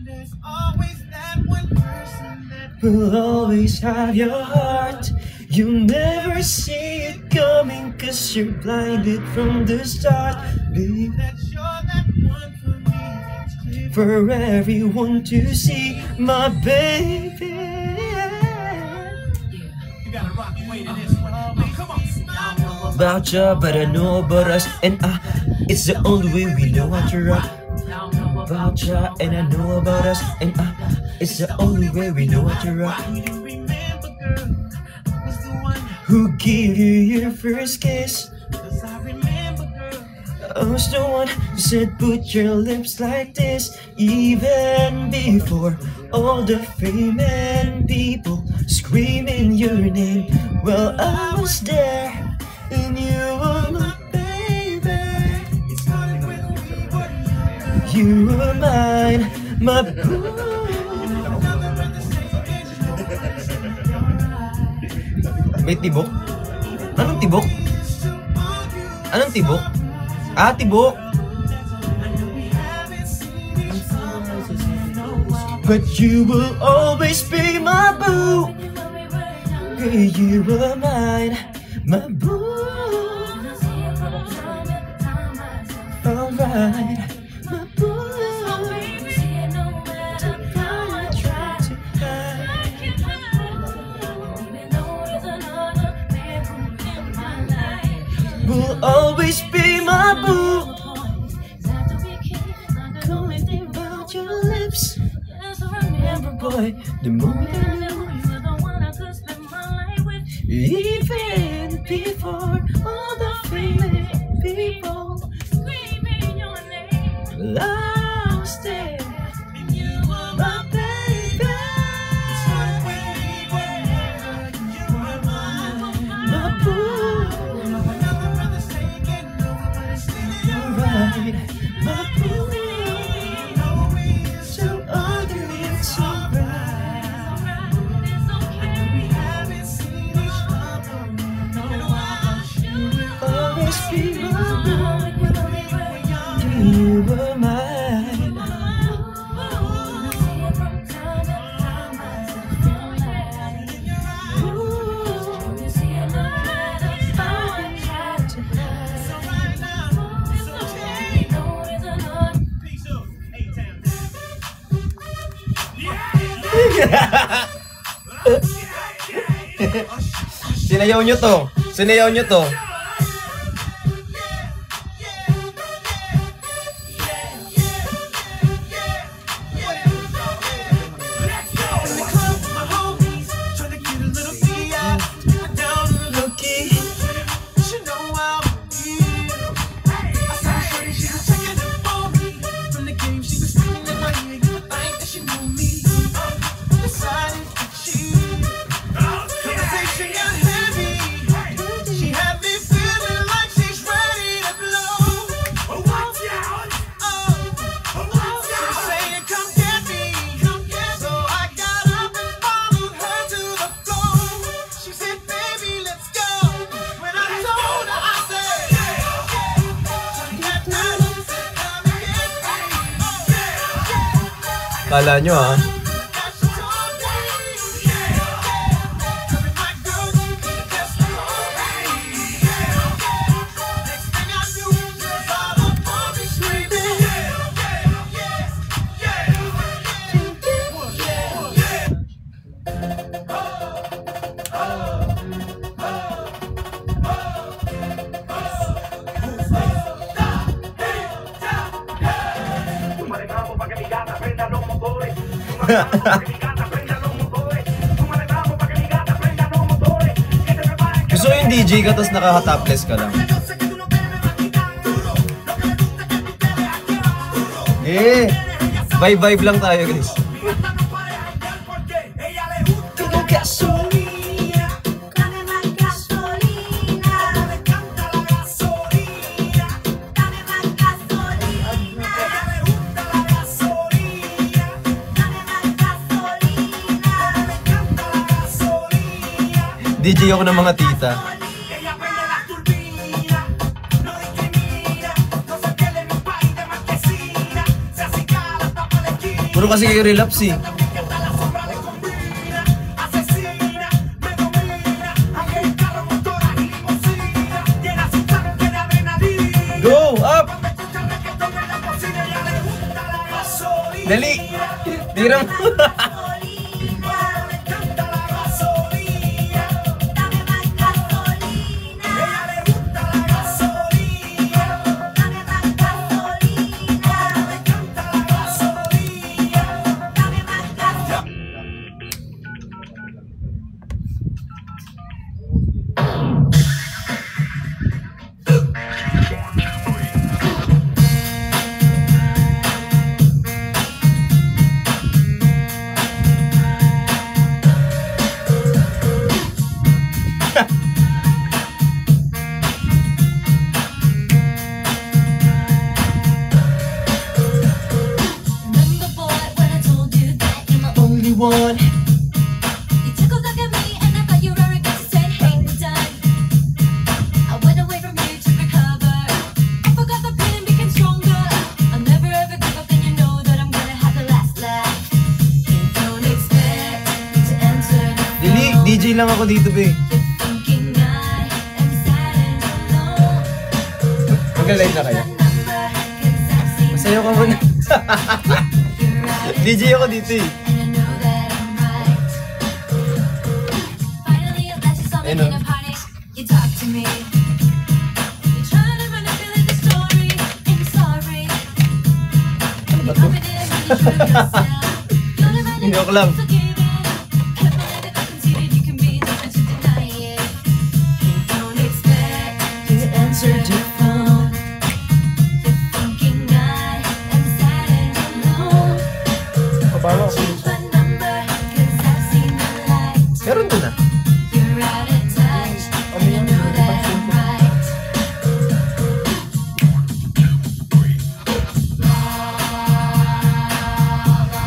There's always that one person that.
Will always have your heart. You never see it coming, 'cause you're blinded from the start. Babe, for everyone to see, my baby. About ya, but I know about us, and it's the only way we know how to rock. About ya, and I know about us, and it's the only way we know how to rock. Who gave you your first kiss? I was the one who said put your lips like this. Even before all the fame and people screaming your name, well, I was there and you were my baby. You were mine, my boo. May tibok? Anong tibok? Anong tibok? Ah, tibok! But you will always be my boo. Girl, you were mine, my boo. Alright, my boo. Will always be my boo. Come and think about your lips. Remember, boy, the moment I knew you were the one I could spend my life with. Even before all the famous people screaming your name, I was there. You were my baby. My boo. Right, my boo. So ugly and so bright. Always be my boo. were mine. Sinayaw nyo to. Sinayaw nyo to. Kala nyo ha. Gusto ko yung DJ ka tapos nakaka-topless ka lang. Eh, vibe lang tayo guys. DJ ako ng mga tita. Puro kasi kayo relapse eh. Go! Up! Dali! Tirang! One.
You took a look at me and I thought you were arrogant and said, hey, we're done. I went away from you to recover. I forgot the pain and became stronger. I'll never ever give up and you know that I'm gonna have the last laugh. You don't expect me to answer the
Dili,
phone.
DJ lang ako dito, be.
You're thinking I am sad and alone.
Mag-live na kayo.
Number, 'cause I've seen
Masayaw ka muna.
you're right.
DJ ako dito eh.
In a party, you talk to me. You're trying to manipulate the story, and you're sorry. You're confident and really sure of yourself. You're the man
Joke
who's
lang.
forgiving. Can't believe that you conceded you can be the one to deny it. You don't expect me to answer your phone. You're thinking I am sad and alone. Change my number, 'cause I've seen the light.
Meron doon ah.
You're out of touch, and I know that I'm right.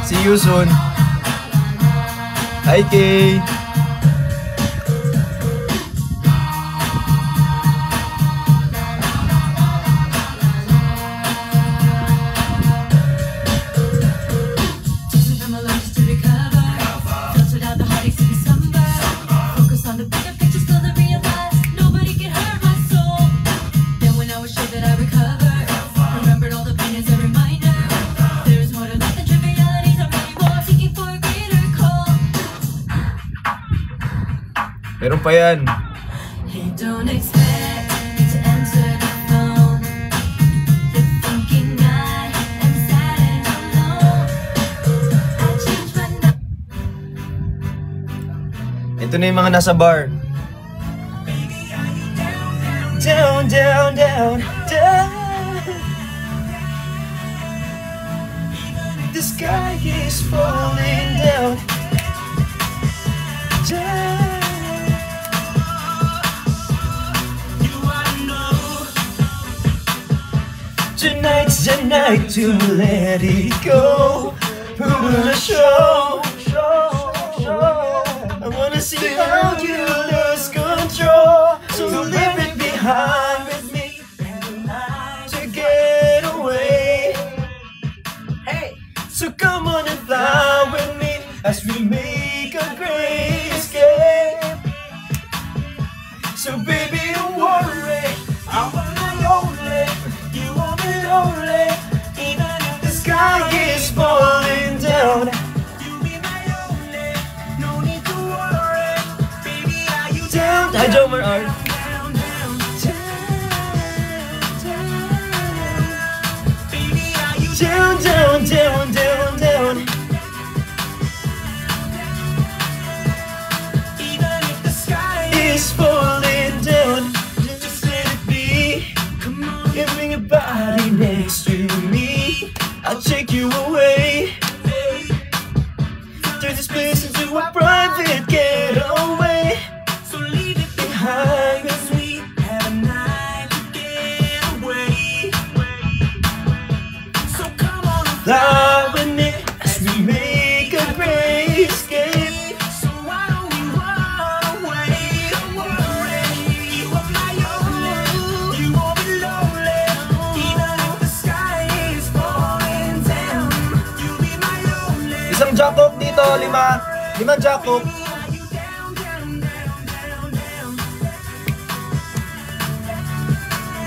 See you soon. Hi, Kay.
that I recover. Remembered all the pain as a reminder. There's more to life than trivialities. I'm really more seeking for a greater call.
Meron pa yan.
Hey, don't expect me to answer the phone. You're thinking I am sad and alone. I changed my number.
Ito na yung mga nasa bar. Down, down, down, down. The sky is falling down. Down. Tonight's the night to let it go. Put on a show. I wanna see how you lose control. So leave it behind with me to get away. Hey, so come on and fly with me as we make a great escape. So baby, don't worry, I'm not lonely. You won't be lonely, even if the sky is falling down. You'll be my only, no need to worry. Baby, are you down? Hi, Joe Marard. Down, down, down, down, down. Even if the sky is falling down, just let it be. Come on, and bring your body next to me. I'll take you away. Turn this place into a private getaway. So leave it behind as we have a night to get away. So come on and fly with me as we make a great escape. So why don't we run away? Don't worry, you are my only. You won't be lonely, even if the sky is falling down. You'll be my only. Isang Jacob dito, limang Jacob.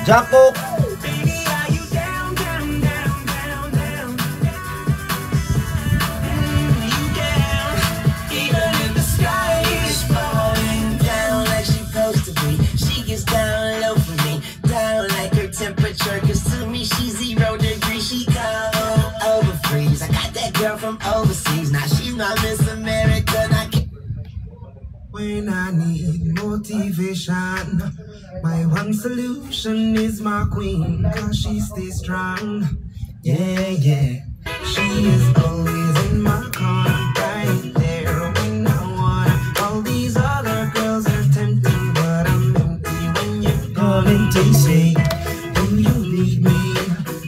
Jacob.
From overseas, now she's my Miss America. When I need motivation, my one solution is my queen, cause she stays strong. Yeah, yeah. She is always in my corner, right there when I want. All these other girls are tempting, but I'm empty when you're calling to say, do you need me?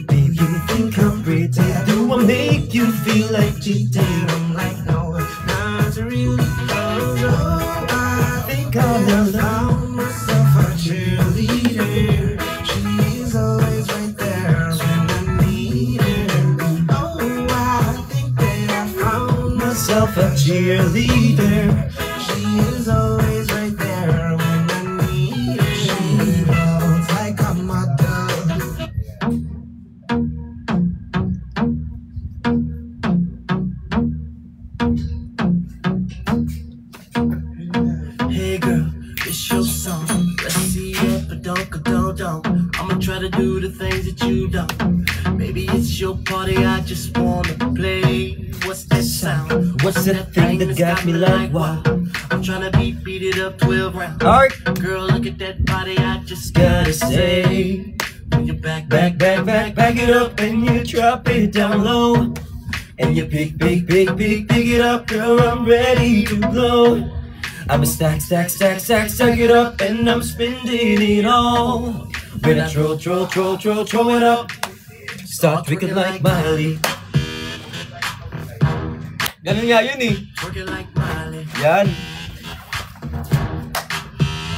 Babe, you think I'm pretty? Do I make you feel like cheating? I'm like, no, not really. Oh, I think I found myself a cheerleader. She's always right there when I need her. Oh, I think that I found myself a cheerleader. She is always right there when I need her. She looks like a model. Hey girl, it's your song. Let's see it, but don't. I'ma try to do the things that you don't. Maybe it's your party, I just wanna play. What's that sound?
What's that thing that got me like wow?
I'm tryna beat it up 12 rounds.
Alright.
Girl, look at that body, I just gotta say. When you back it up and you drop it down low. And you pick it up, girl, I'm ready to blow. I'ma stack it up and I'm spending it all. When I throw it up, start twerking like Miley.
Ganun nga yun eh.
Twerking like Miley.
Yan.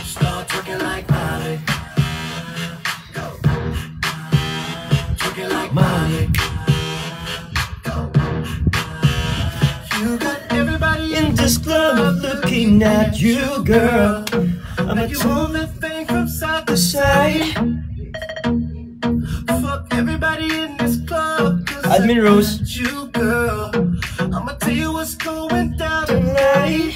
Start twerking like Miley. Twerking like Miley. You got everybody
In this club looking at you, girl. I'm
like you hold that thing from side to
side.
Everybody in this club, 'cause
Admin Rose.
you, girl. I'ma tell you what's going down tonight.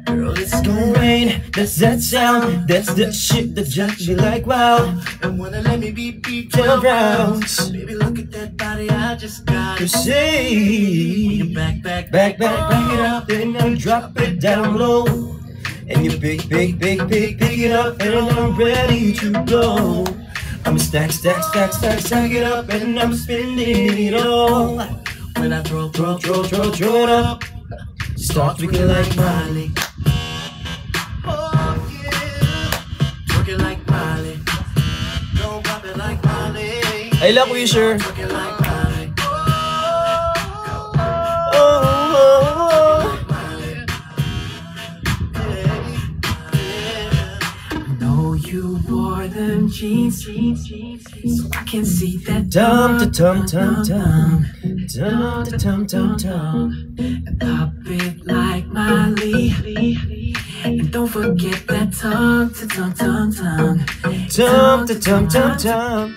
Girl, it's
Gonna rain, that's that sound. That's the shit that just be like, wow.
and wanna let me be beat
12 rounds.
Baby, look at that body I just got.
You say,
Back
back it up, and then drop it down low. And you pick it up, and I'm ready to go. I'm stack it up, and I'm spinning it all.
When I throw
Throw it up. Start tweaking like Miley.
Oh yeah, twerk it like Miley. Don't pop it like Miley.
I love Wisher.
Twerk it like Miley. Know you wore them jeans, so I can see that
Dum da tum tum tum. Dum da tum tum tum.
and pop it like Miley. And don't forget that tongue to tongue.
Dum da tum tum tum.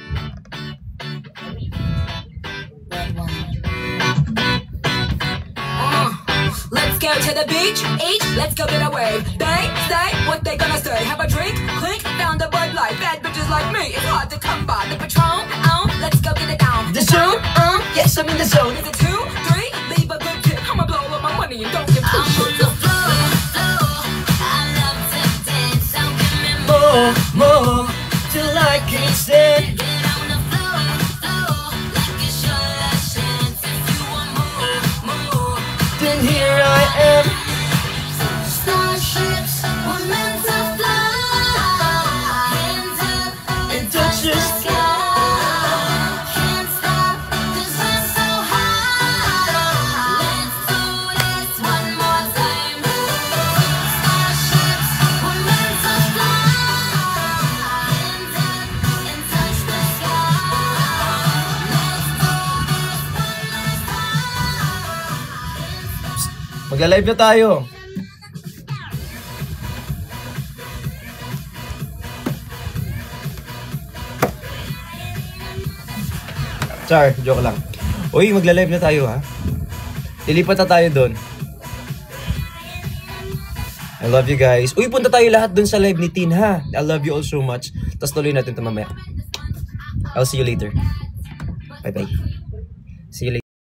Let's go to the beach, let's go get a wave. They say what they gonna say. Have a drink, clink, found a Bud Light. Bad bitches like me, it's hard to come by. The Patron, let's go get it down.
The zone, yes, I'm in the zone.
Is it 2, 3? Leave a good tip. I'ma blow all my money and don't give two shits.
More, till I can't stand. Then here I am.
Starships were meant to fly. Hands up
And touch the sky.
Can't stop 'cause we're so high. Let's do this one more time. Starships were meant to fly. Hands up and touch the sky. Let's do this one last time.
Magla-live na tayo. Char, joke lang. Uy, magla-live na tayo ha. Ilipat na tayo doon. I love you guys. Uy, punta tayo lahat doon sa live ni Tin ha. I love you all so much. Tapos tuloy natin ito mamaya. I'll see you later. Bye-bye. See you later.